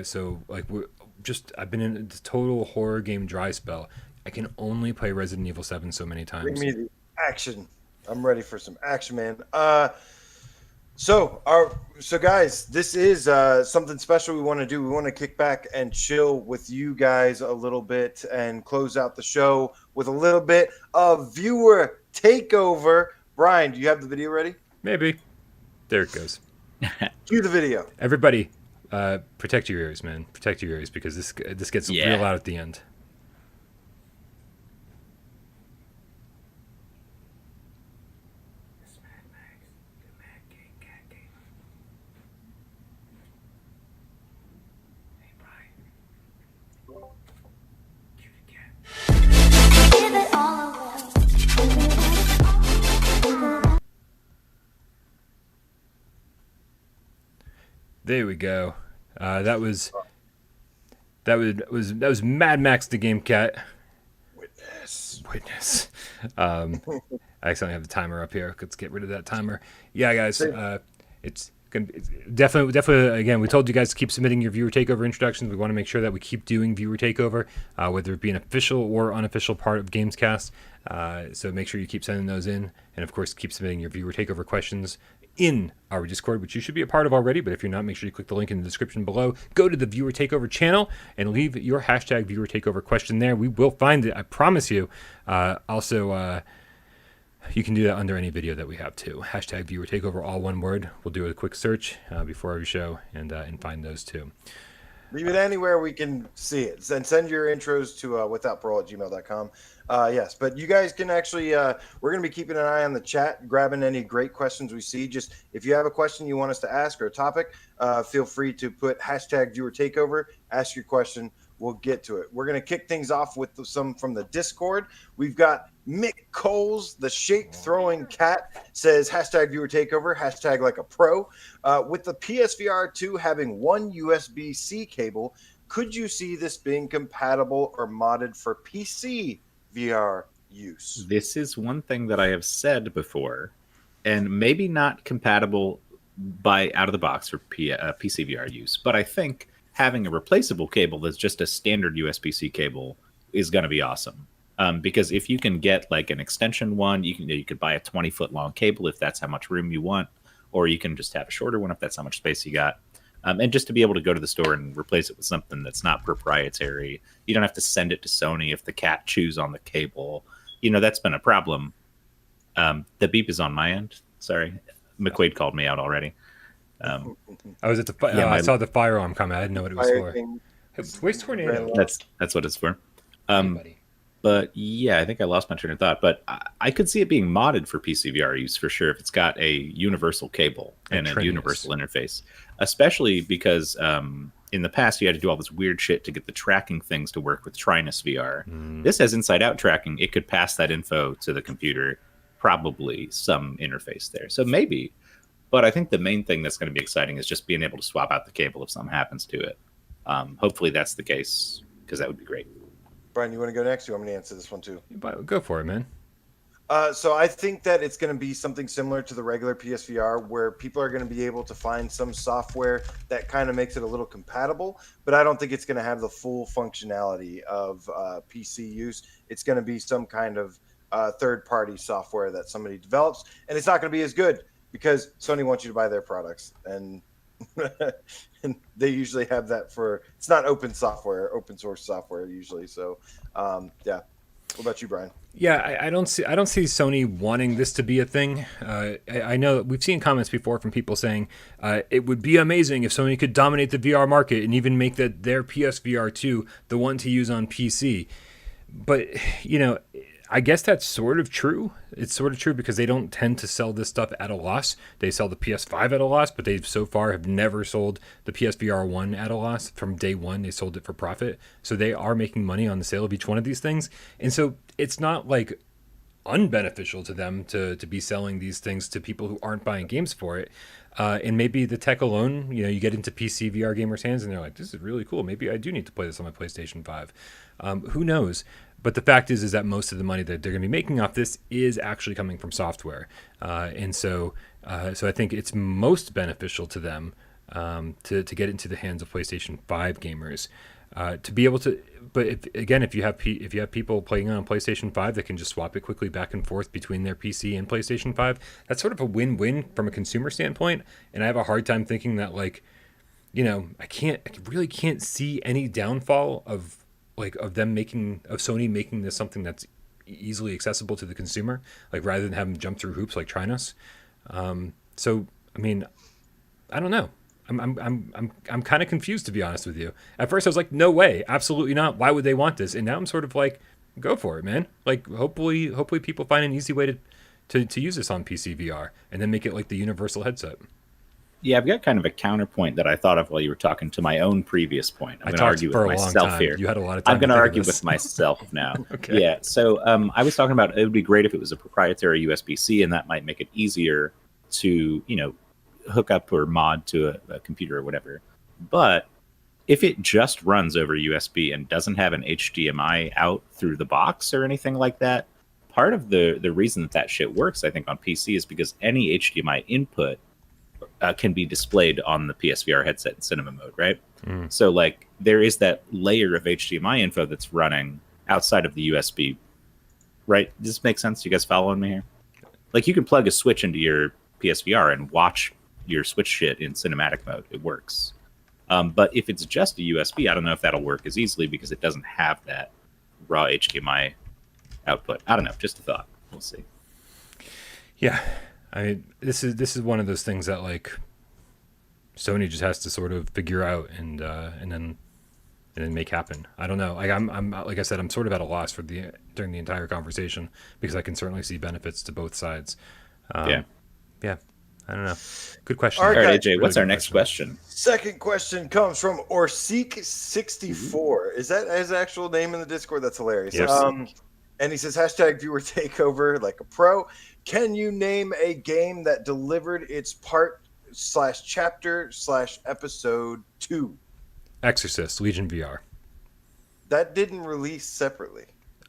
So like I've been in a total horror game dry spell. I can only play Resident Evil 7 so many times. Bring me the action. I'm ready for some action, man. So guys, this is something special we want to do. We want to kick back and chill with you guys a little bit and close out the show with a little bit of viewer takeover. Brian, do you have the video ready? Maybe. There it goes. Cue the video. Everybody, protect your ears, man. Protect your ears because this gets real out at the end. There we go. That was Mad Max the Game Cat. Witness. I accidentally have the timer up here. Let's get rid of that timer. Yeah, guys. It's definitely. Again, we told you guys to keep submitting your viewer takeover introductions. We want to make sure that we keep doing viewer takeover, whether it be an official or unofficial part of GamesCast. So make sure you keep sending those in, and of course, keep submitting your viewer takeover questions in our Discord, which you should be a part of already. But if you're not, make sure you click the link in the description below. Go to the viewer takeover channel and leave your hashtag viewer takeover question there. We will find it. I promise you. Also. You can do that under any video that we have too. Hashtag viewer takeover, all one word. We'll do a quick search before every show and find those too. Leave it anywhere we can see it. And send your intros to withoutparole@gmail.com. Yes, but you guys can actually, we're going to be keeping an eye on the chat, grabbing any great questions we see. Just if you have a question you want us to ask or a topic, feel free to put hashtag viewer takeover, ask your question. We'll get to it. We're going to kick things off with some from the Discord. We've got Mick Coles, the shape-throwing cat, says hashtag viewer takeover, hashtag like a pro. With the PSVR2 having one USB-C cable, could you see this being compatible or modded for PC VR use? This is one thing that I have said before, and maybe not compatible by out of the box for PC VR use, but I think having a replaceable cable that's just a standard USB-C cable is going to be awesome. Because if you can get like an extension one, you could buy a 20-foot long cable if that's how much room you want, or you can just have a shorter one if that's how much space you got. And just to be able to go to the store and replace it with something that's not proprietary. You don't have to send it to Sony if the cat chews on the cable. That's been a problem. The beep is on my end. Sorry. McQuaid called me out already. I was at the I saw the fire alarm come. I didn't know what it was for. Where's Tornado? That's what it's for. But yeah, I think I lost my train of thought. But I could see it being modded for PC VR use for sure if it's got a universal cable and a universal interface. Especially because in the past you had to do all this weird shit to get the tracking things to work with Trinus VR. This has inside-out tracking. It could pass that info to the computer. Probably some interface there. So maybe. But I think the main thing that's going to be exciting is just being able to swap out the cable if something happens to it. Hopefully that's the case, because that would be great. Brian, you want to go next? You want me to answer this one too? Go for it, man. So I think that it's going to be something similar to the regular PSVR, where people are going to be able to find some software that kind of makes it a little compatible, but I don't think it's going to have the full functionality of PC use. It's going to be some kind of third-party software that somebody develops, and it's not going to be as good, because Sony wants you to buy their products, and and they usually have that for, it's not open source software usually. So, yeah. What about you, Brian? Yeah, I don't see Sony wanting this to be a thing. I know we've seen comments before from people saying it would be amazing if Sony could dominate the VR market and even make their PSVR2 the one to use on PC. But I guess that's sort of true. It's sort of true because they don't tend to sell this stuff at a loss. They sell the PS5 at a loss, but they so far have never sold the PSVR 1 at a loss. From day one, they sold it for profit. So they are making money on the sale of each one of these things. And so it's not like unbeneficial to them to be selling these things to people who aren't buying games for it. And maybe the tech alone, you get into PC VR gamers' hands and they're like, this is really cool. Maybe I do need to play this on my PlayStation 5. Who knows? But the fact is that most of the money that they're going to be making off this is actually coming from software. And so I think it's most beneficial to them to get into the hands of PlayStation 5 gamers. To be able to, but if you have people playing on PlayStation 5 that can just swap it quickly back and forth between their PC and PlayStation 5, that's sort of a win-win from a consumer standpoint. And I have a hard time thinking that I really can't see any downfall of Sony making this something that's easily accessible to the consumer, rather than having them jump through hoops like Trinus. So I mean, I don't know. I'm kind of confused, to be honest with you. At first I was like, no way, absolutely not. Why would they want this? And now I'm sort of like, go for it, man. Hopefully people find an easy way to use this on PC VR and then make it like the universal headset. Yeah, I've got kind of a counterpoint that I thought of while you were talking to my own previous point. I'm going to argue with myself here. You had a lot of time. I'm going to argue with myself now. Okay. Yeah, so I was talking about it would be great if it was a proprietary USB-C, and that might make it easier to, hook up or mod to a computer or whatever. But if it just runs over USB and doesn't have an HDMI out through the box or anything like that, part of the reason that shit works, I think, on PC is because any HDMI input can be displayed on the PSVR headset in cinema mode, right? So like there is that layer of HDMI info that's running outside of the USB, right? Does this make sense? You guys following me here? Like you can plug a Switch into your PSVR and watch your Switch shit in cinematic mode. It works. But if it's just a USB, I don't know if that'll work as easily because it doesn't have that raw HDMI output. I don't know. Just a thought. We'll see. Yeah, I mean, this is one of those things that like Sony just has to sort of figure out and then make happen. I don't know. Like I'm like I said, I'm sort of at a loss during the entire conversation because I can certainly see benefits to both sides. Yeah. I don't know. Good question. All right, AJ, what's our next question? Second question comes from Orseek64. Is that his actual name in the Discord? That's hilarious. Yes. And he says, #viewer takeover like a pro. Can you name a game that delivered its part/chapter/episode 2? Exorcist, Legion VR. That didn't release separately.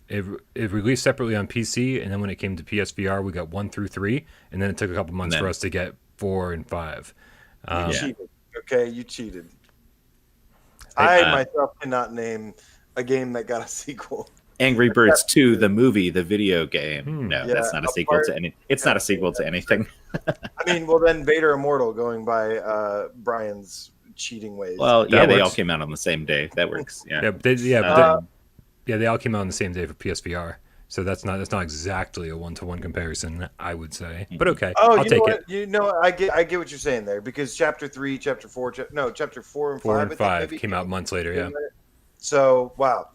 It released separately on PC, and then when it came to PSVR, we got 1 through 3, and then it took a couple months for us to get 4 and 5. You cheated. Okay, you cheated. I myself cannot name a game that got a sequel. Angry Birds 2, the movie, the video game. No, that's not a sequel to any. It's not a sequel to anything. I mean, well then, Vader Immortal, going by Brian's cheating ways. Well, yeah, they all came out on the same day. That works. Yeah, they all came out on the same day for PSVR. So that's not exactly a 1-to-1 comparison, I would say. But okay, I'll take it. You know, I get what you're saying there because Chapter 3, Chapter 4, Chapter 4 and 5. 4 and 5 came out months later. Yeah. So wow.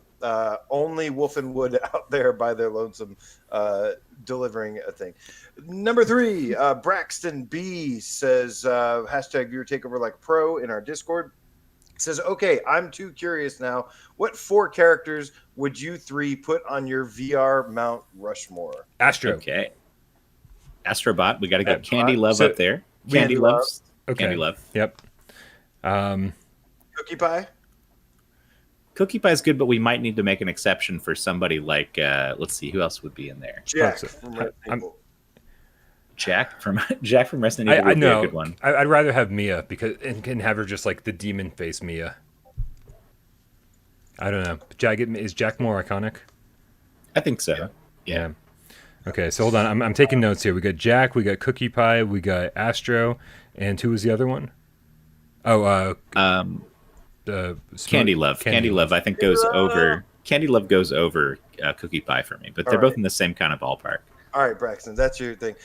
Only Wolf and Wood out there by their lonesome delivering a thing. Number 3, Braxton B says #viewer takeover like pro in our Discord. Says, okay, I'm too curious now. What 4 characters would you 3 put on your VR Mount Rushmore? Astro. Okay. Astrobot. We got to get Candy Love up there. Candy Love. Okay. Candy Love. Yep. Cookie Pie. Cookie Pie is good, but we might need to make an exception for somebody like, let's see, who else would be in there? Jack from Resident Evil. Jack from Resident Evil would be a good one. I'd rather have Mia and can have her just like the demon face Mia. I don't know. Is Jack more iconic? I think so. Yeah. Okay, so hold on. I'm taking notes here. We got Jack, we got Cookie Pie, we got Astro, and who was the other one? Oh, Candy Love. Candy Love, I think, goes over. Candy Love goes over Cookie Pie for me, but they're both in the same kind of ballpark. All right, Braxton, that's your thing.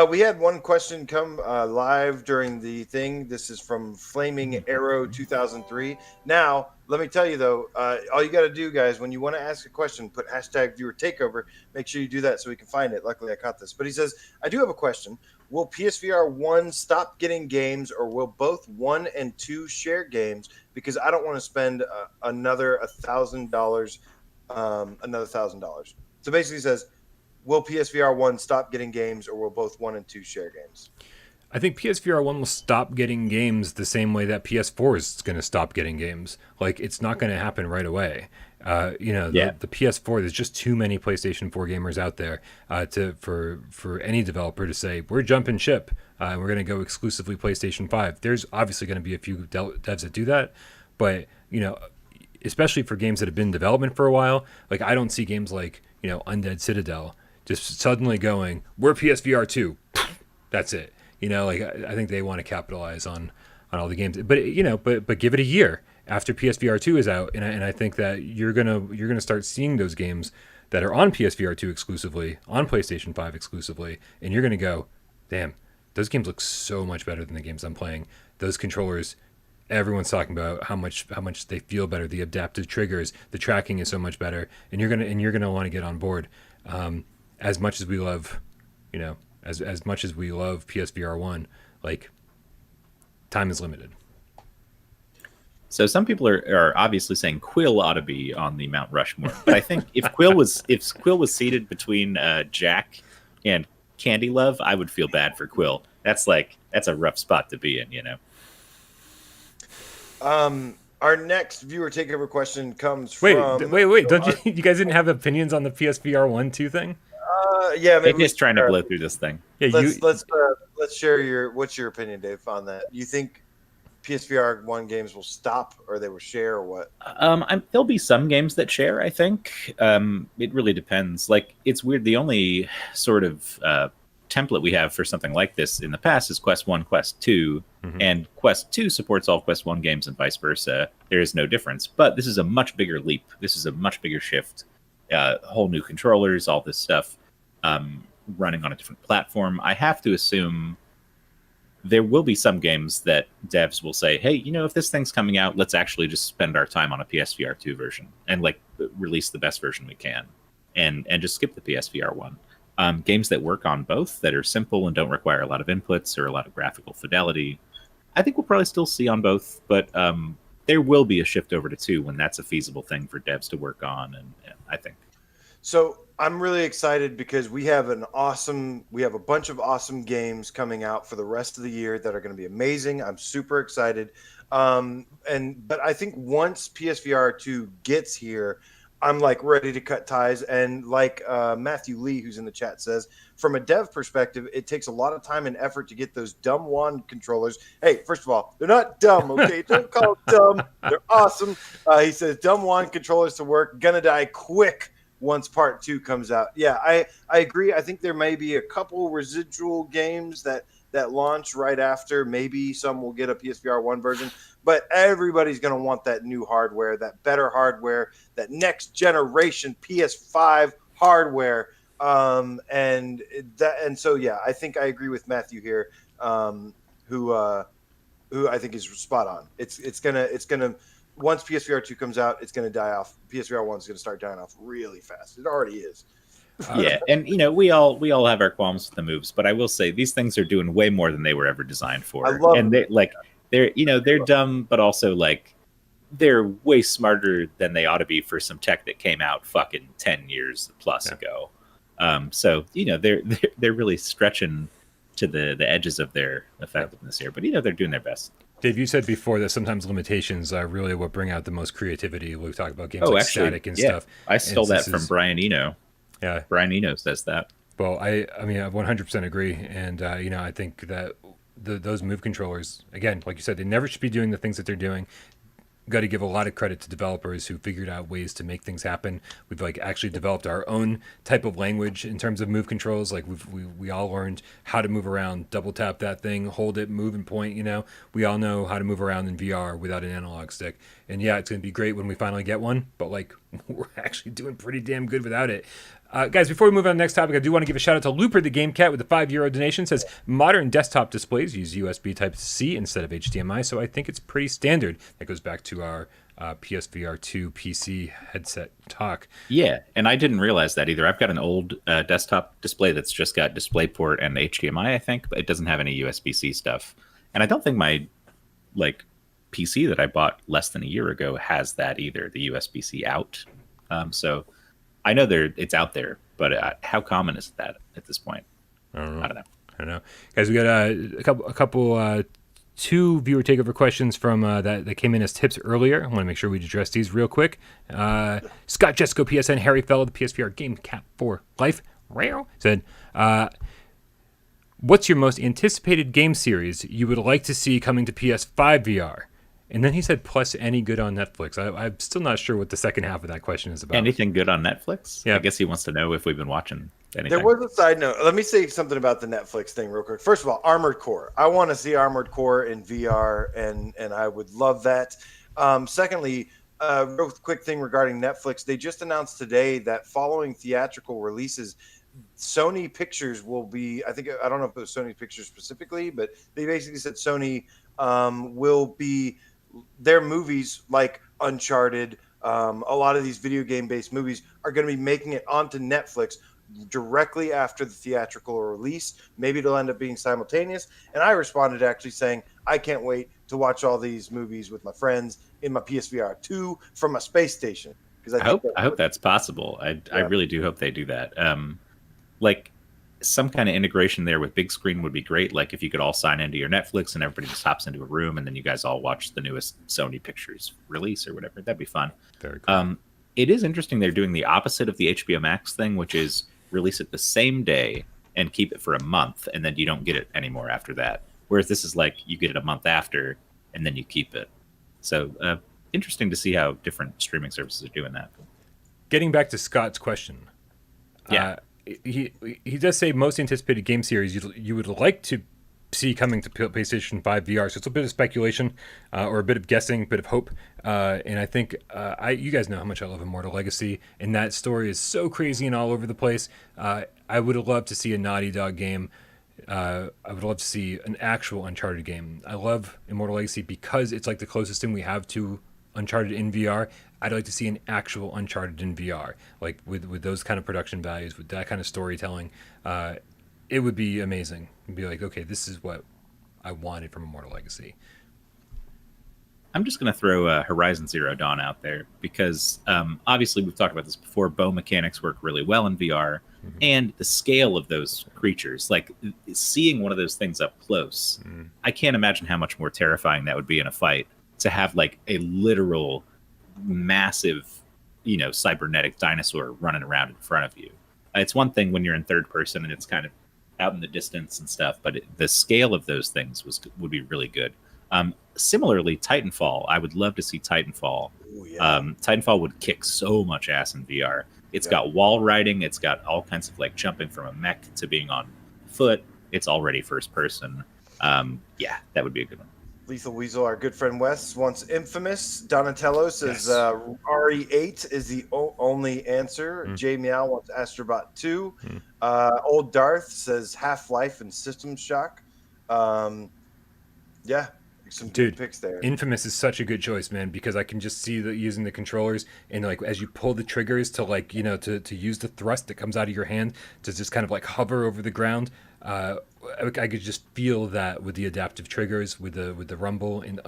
We had one question come live during the thing. This is from Flaming Arrow 2003. Now, let me tell you, though, all you got to do, guys, when you want to ask a question, put #viewer takeover. Make sure you do that so we can find it. Luckily, I caught this. But he says, I do have a question. Will PSVR 1 stop getting games, or will both 1 and 2 share games? Because I don't want to spend another $1,000. So basically, he says, will PSVR 1 stop getting games, or will both 1 and 2 share games? I think PSVR 1 will stop getting games the same way that PS4 is going to stop getting games. Like, it's not going to happen right away. The PS4, there's just too many PlayStation 4 gamers out there for any developer to say, we're jumping ship, and we're going to go exclusively PlayStation 5. There's obviously going to be a few devs that do that, but, especially for games that have been in development for a while, like, I don't see games like, Undead Citadel just suddenly going, we're PSVR 2. That's it. I think they want to capitalize on all the games. But give it a year after PSVR 2 is out, and I think that you're gonna start seeing those games that are on PSVR 2 exclusively, on PlayStation 5 exclusively, and you're gonna go, damn, those games look so much better than the games I'm playing. Those controllers, everyone's talking about how much they feel better. The adaptive triggers, the tracking is so much better, and you're gonna want to get on board. As much as we love, as much as we love PSVR 1, like, time is limited. So some people are obviously saying Quill ought to be on the Mount Rushmore, but I think if Quill was seated between Jack and Candy Love, I would feel bad for Quill that's a rough spot to be in, you know. Our next viewer takeover question comes wait, from. Wait! Don't you guys didn't have opinions on the PSVR 1-2 thing? Yeah, maybe They're just trying to blow through this thing. Yeah, let's share what's your opinion, Dave, on that? You think PSVR 1 games will stop, or they will share, or what? There'll be some games that share, I think. It really depends. Like, it's weird. The only sort of template we have for something like this in the past is Quest 1, Quest 2, and Quest 2 supports all Quest 1 games and vice versa. There is no difference. But this is a much bigger leap. This is a much bigger shift. Whole new controllers, all this stuff, running on a different platform. I have to assume there will be some games that devs will say, hey, you know, if this thing's coming out, let's actually just spend our time on a PSVR 2 version and like release the best version we can and just skip the PSVR 1. Games that work on both, that are simple and don't require a lot of inputs or a lot of graphical fidelity, I think we'll probably still see on both, but there will be a shift over to 2 when that's a feasible thing for devs to work on, and I think. So I'm really excited because we have a bunch of awesome games coming out for the rest of the year that are going to be amazing. I'm super excited. But I think once PSVR 2 gets here, I'm like ready to cut ties. And like Matthew Lee, who's in the chat, says, from a dev perspective, it takes a lot of time and effort to get those dumb wand controllers. Hey, first of all, they're not dumb, okay? Don't call them dumb. They're awesome. He says, dumb wand controllers to work. Gonna die quick once part 2 comes out. Yeah, I agree. I think there may be a couple residual games that launch right after. Maybe some will get a PSVR 1 version, but everybody's going to want that new hardware, that better hardware, that next generation PS5 hardware. And so, yeah, I think I agree with Matthew here, who I think is spot on. It's gonna once PSVR 2 comes out, it's going to die off. PSVR 1 is going to start dying off really fast. It already is. Yeah, and you know, we all have our qualms with the moves, but I will say these things are doing way more than they were ever designed for. I love and they're dumb, but also like they're way smarter than they ought to be for some tech that came out fucking 10 years plus ago. So you know, they're really stretching to the edges of their effectiveness here, but you know, they're doing their best. Dave, you said before that sometimes limitations are really what bring out the most creativity. We've talked about games like Static and stuff. I stole that from Brian Eno. Yeah, Brian Eno says that. Well, I mean, I 100% agree, and you know, I think that those move controllers, again, like you said, they never should be doing the things that they're doing. Got to give a lot of credit to developers who figured out ways to make things happen. We've like actually developed our own type of language in terms of move controls. Like we all learned how to move around, double tap that thing, hold it, move and point. You know, we all know how to move around in VR without an analog stick. And yeah, it's going to be great when we finally get one. But like, we're actually doing pretty damn good without it. Guys, before we move on to the next topic, I do want to give a shout out to Looper the Game Cat with a €5 donation. Says modern desktop displays use USB Type-C instead of HDMI, so I think it's pretty standard. That goes back to our PSVR2 PC headset talk. Yeah, and I didn't realize that either. I've got an old desktop display that's just got DisplayPort and HDMI, I think, but it doesn't have any USB-C stuff. And I don't think my like PC that I bought less than a year ago has that either, the USB-C out. So I know it's out there, but how common is that at this point? I don't know. Guys, we got a couple 2 viewer takeover questions from that came in as tips earlier. I want to make sure we address these real quick. Scott Jesco PSN, Harry Fellow, the PSVR Game Cap for Life, said, what's your most anticipated game series you would like to see coming to PS5 VR? And then he said, plus any good on Netflix. I'm still not sure what the second half of that question is about. Anything good on Netflix? Yeah. I guess he wants to know if we've been watching anything. There was a side note. Let me say something about the Netflix thing real quick. First of all, Armored Core. I want to see Armored Core in VR, and I would love that. Secondly, real quick thing regarding Netflix. They just announced today that following theatrical releases, Sony Pictures will be, I don't know if it was Sony Pictures specifically, but they basically said Sony will be, their movies like Uncharted, a lot of these video game based movies are going to be making it onto Netflix directly after the theatrical release. Maybe it'll end up being simultaneous. And I responded actually saying, I can't wait to watch all these movies with my friends in my PSVR 2 from a space station. I hope that's possible. I really do hope they do that. Like some kind of integration there with big screen would be great. Like if you could all sign into your Netflix and everybody just hops into a room and then you guys all watch the newest Sony Pictures release or whatever. That'd be fun. Very cool. It is interesting they're doing the opposite of the HBO Max thing, which is release it the same day and keep it for a month, and then you don't get it anymore after that. Whereas this is like you get it a month after, and then you keep it. So interesting to see how different streaming services are doing that. Getting back to Scott's question. Yeah. He does say most anticipated game series you would like to see coming to PlayStation 5 VR. So it's a bit of speculation or a bit of guessing, a bit of hope. And I think you guys know how much I love Immortal Legacy, and that story is so crazy and all over the place. I would love to see a Naughty Dog game. I would love to see an actual Uncharted game. I love Immortal Legacy because it's like the closest thing we have to Uncharted in VR. I'd like to see an actual Uncharted in VR, like with those kind of production values, with that kind of storytelling. It would be amazing. It'd be like, okay, this is what I wanted from Immortal Legacy. I'm just going to throw Horizon Zero Dawn out there because obviously we've talked about this before. Bow mechanics work really well in VR, and the scale of those creatures, like seeing one of those things up close, I can't imagine how much more terrifying that would be in a fight to have like a literal massive, cybernetic dinosaur running around in front of you. It's one thing when you're in third person and it's kind of out in the distance and stuff, but the scale of those things would be really good. Similarly, Titanfall, I would love to see Titanfall. Ooh, yeah. Titanfall would kick so much ass in VR. It's got wall riding. It's got all kinds of like jumping from a mech to being on foot. It's already first person. Yeah, that would be a good one. Lethal Weasel, our good friend Wes, wants Infamous. Donatello says RE8 is the only answer. J Meow wants Astrobot 2. Old Darth says Half-Life and System Shock. Yeah, some good picks there. Infamous is such a good choice, man, because I can just see that using the controllers and like as you pull the triggers to like to use the thrust that comes out of your hand to just kind of like hover over the ground. I could just feel that with the adaptive triggers, with the rumble, and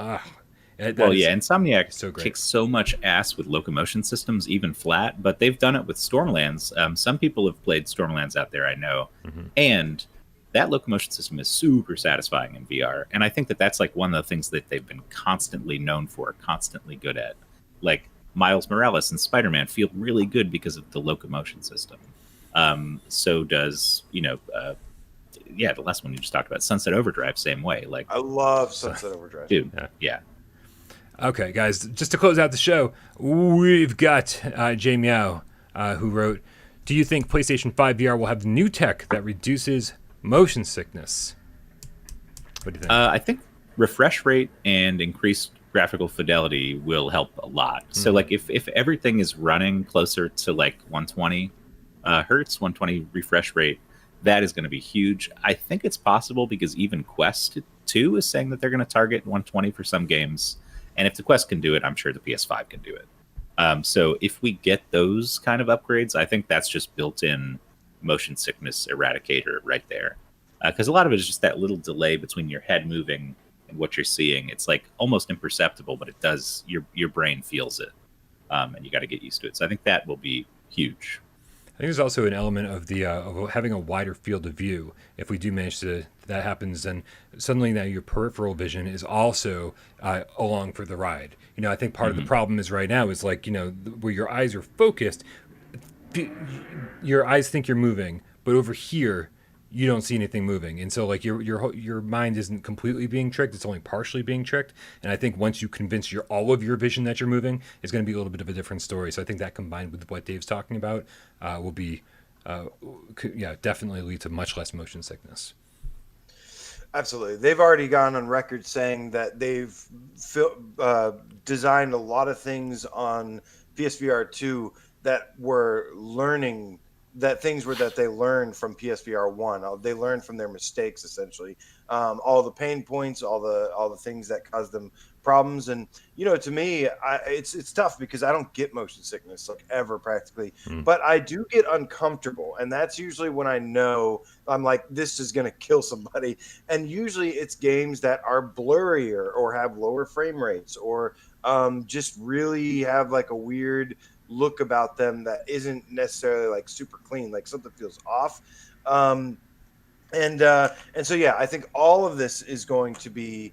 Insomniac kicks so much ass with locomotion systems, even flat, but they've done it with Stormlands. Some people have played Stormlands out there, I know, and that locomotion system is super satisfying in VR, and I think that that's like one of the things that they've been constantly known for, constantly good at. Like Miles Morales and Spider-Man feel really good because of the locomotion system. So does the last one you just talked about, Sunset Overdrive, same way. Like I love Sunset Overdrive, dude. Yeah. Okay, guys, just to close out the show, we've got J Meow, who wrote, "Do you think PlayStation 5 VR will have new tech that reduces motion sickness?" What do you think? I think refresh rate and increased graphical fidelity will help a lot. So like if everything is running closer to like 120 hertz, 120 refresh rate, that is going to be huge. I think it's possible because even Quest 2 is saying that they're going to target 120 for some games. And if the Quest can do it, I'm sure the PS5 can do it. So if we get those kind of upgrades, I think that's just built-in motion sickness eradicator right there. Because a lot of it is just that little delay between your head moving and what you're seeing. It's like almost imperceptible, but it does, your brain feels it. And you got to get used to it. So I think that will be huge. I think there's also an element of the of having a wider field of view. If we do manage that happens, then suddenly now your peripheral vision is also along for the ride. I think part of the problem is right now is like where your eyes are focused, your eyes think you're moving, but over here you don't see anything moving, and so like your mind isn't completely being tricked; it's only partially being tricked. And I think once you convince all of your vision that you're moving, it's going to be a little bit of a different story. So I think that combined with what Dave's talking about will be, definitely lead to much less motion sickness. Absolutely, they've already gone on record saying that they've designed a lot of things on PSVR2 that were learning. That they learned from PSVR 1. They learned from their mistakes, essentially. All the pain points, all the things that caused them problems. And to me, it's tough because I don't get motion sickness like ever practically, but I do get uncomfortable, and that's usually when I know I'm like, this is going to kill somebody. And usually it's games that are blurrier or have lower frame rates or just really have like a weird look about them that isn't necessarily like super clean, like something feels off. And so yeah, I think all of this is going to be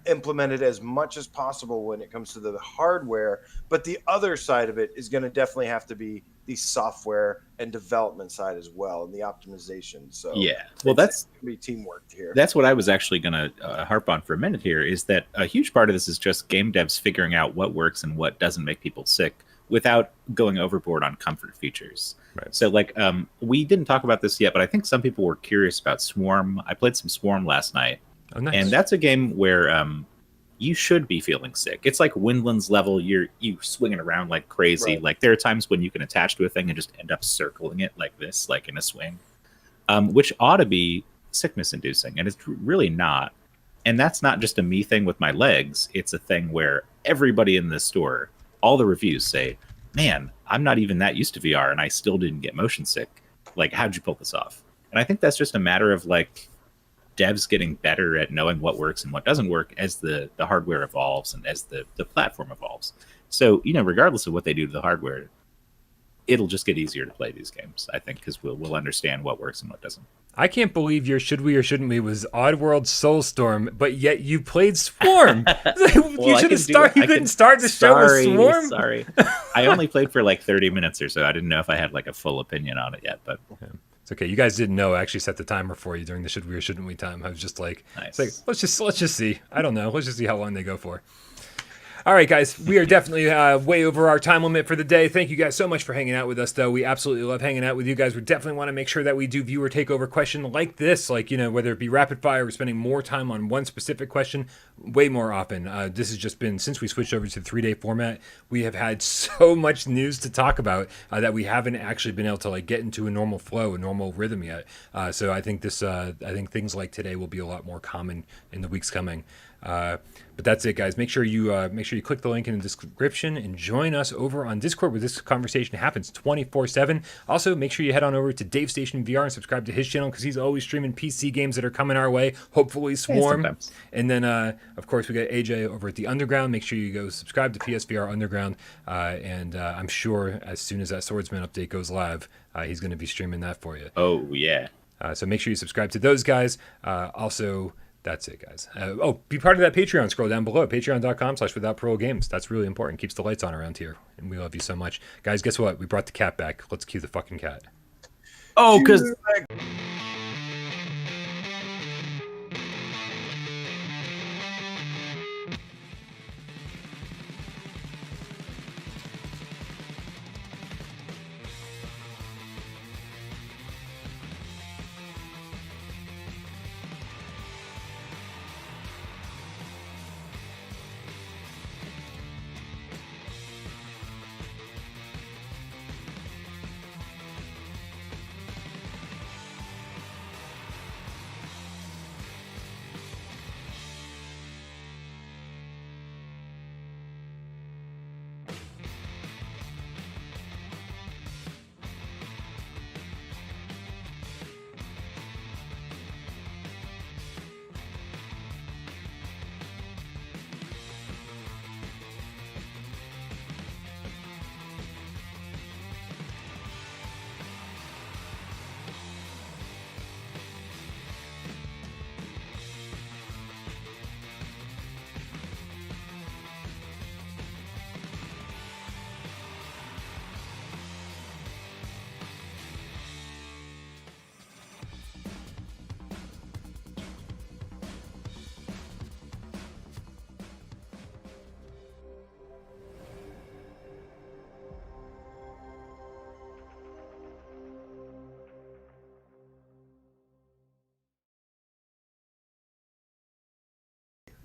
implemented as much as possible when it comes to the hardware. But the other side of it is going to definitely have to be the software and development side as well, and the optimization. So yeah, well, that's going to be teamwork here. That's what I was actually going to harp on for a minute here, is that a huge part of this is just game devs figuring out what works and what doesn't make people sick without going overboard on comfort features. Right. So, like, we didn't talk about this yet, but I think some people were curious about Swarm. I played some Swarm last night, and that's a game where you should be feeling sick. It's like Windlands level. You swinging around like crazy. Right. Like, there are times when you can attach to a thing and just end up circling it like this, like in a swing, which ought to be sickness inducing, and it's really not. And that's not just a me thing with my legs. It's a thing where everybody in the store, all the reviews say, man, I'm not even that used to VR and I still didn't get motion sick. Like, how'd you pull this off? And I think that's just a matter of like devs getting better at knowing what works and what doesn't work as the hardware evolves and as the platform evolves. So, regardless of what they do to the hardware, it'll just get easier to play these games, I think, because we'll understand what works and what doesn't. I can't believe your should we or shouldn't we was Oddworld Soulstorm, but yet you played Swarm. You should have started. You couldn't start the show with Swarm. Sorry, I only played for like 30 minutes or so. I didn't know if I had like a full opinion on it yet, but it's okay. You guys didn't know. I actually set the timer for you during the should we or shouldn't we time. I was just like, nice. It's like let's just see. I don't know. Let's just see how long they go for. All right, guys, we are definitely way over our time limit for the day. Thank you guys so much for hanging out with us, though. We absolutely love hanging out with you guys. We definitely want to make sure that we do viewer takeover question like this, like, whether it be rapid fire or spending more time on one specific question way more often. This has just been, since we switched over to the 3-day format, we have had so much news to talk about that we haven't actually been able to like get into a normal flow, a normal rhythm yet. So I think things like today will be a lot more common in the weeks coming. But that's it, guys. Make sure you click the link in the description and join us over on Discord, where this conversation happens 24/7. Also, make sure you head on over to Dave Station VR and subscribe to his channel, because he's always streaming PC games that are coming our way. Hopefully, Swarm. And then, of course, we got AJ over at the Underground. Make sure you go subscribe to PSVR Underground. And I'm sure as soon as that Swordsman update goes live, he's going to be streaming that for you. Oh yeah. So make sure you subscribe to those guys. Also. That's it, guys. Be part of that Patreon. Scroll down below. Patreon.com/withoutparolegames. That's really important. Keeps the lights on around here. And we love you so much. Guys, guess what? We brought the cat back. Let's cue the fucking cat. Oh, because...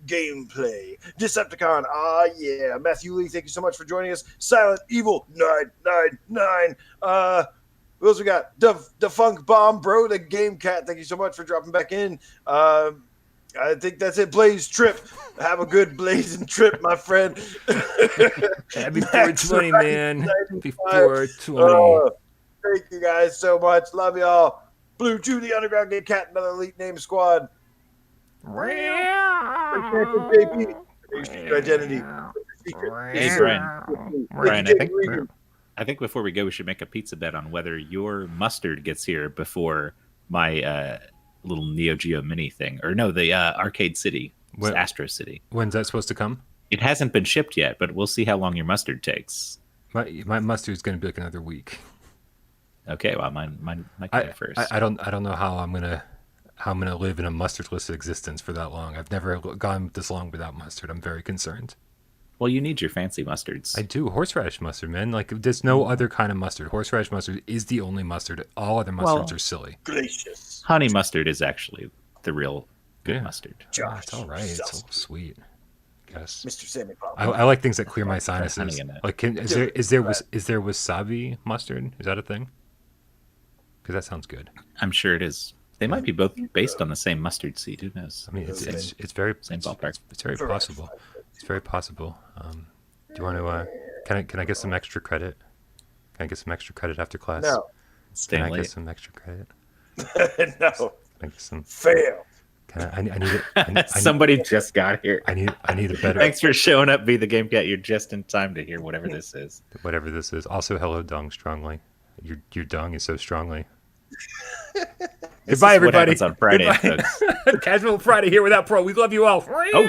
Gameplay. Decepticon. Ah, yeah. Matthew Lee, thank you so much for joining us. Silent Evil 999. Who else we got? Defunct Bomb, bro. The Game Cat. Thank you so much for dropping back in. I think that's it. Blaze Trip. Have a good blazing trip, my friend. Happy 420, man. Happy 420. Thank you guys so much. Love y'all. Blue Chew, the Underground Game Cat, another elite name squad. Identity. Hey, Brian, I think before we go, we should make a pizza bet on whether your mustard gets here before my little Neo Geo Mini thing, or no, the Arcade City, Astro City. When's that supposed to come? It hasn't been shipped yet, but we'll see how long your mustard takes. My mustard's going to be like another week. Okay, well, mine might come first. I don't know how I'm gonna live in a mustardless existence for that long. I've never gone this long without mustard. I'm very concerned. Well, you need your fancy mustards. I do. Horseradish mustard, man. Like, there's no other kind of mustard. Horseradish mustard is the only mustard. All other mustards are silly. Gracious. Honey mustard is actually the real good mustard. It's all right. It's all sweet. Yes. Mr. Sammy Pop. I like things that clear my sinuses. Like, is there wasabi mustard? Is that a thing? Because that sounds good. I'm sure it is. They might be both based on the same mustard seed. Who knows? I mean, it's very same ballpark. It's very possible. It's very possible. Do you want to? Can I get some extra credit? Can I get some extra credit after class? No. Can I get some extra credit? No. Can I get some? Fail. I need it. Somebody just got here. I need a better. Thanks for showing up, Be the Game Cat. You're just in time to hear whatever this is. Whatever this is. Also, hello, Dong Strongly. Your dong is so strongly. Goodbye, everybody. What happens on Friday, folks. Casual Friday here without Pro. We love you all. Oh,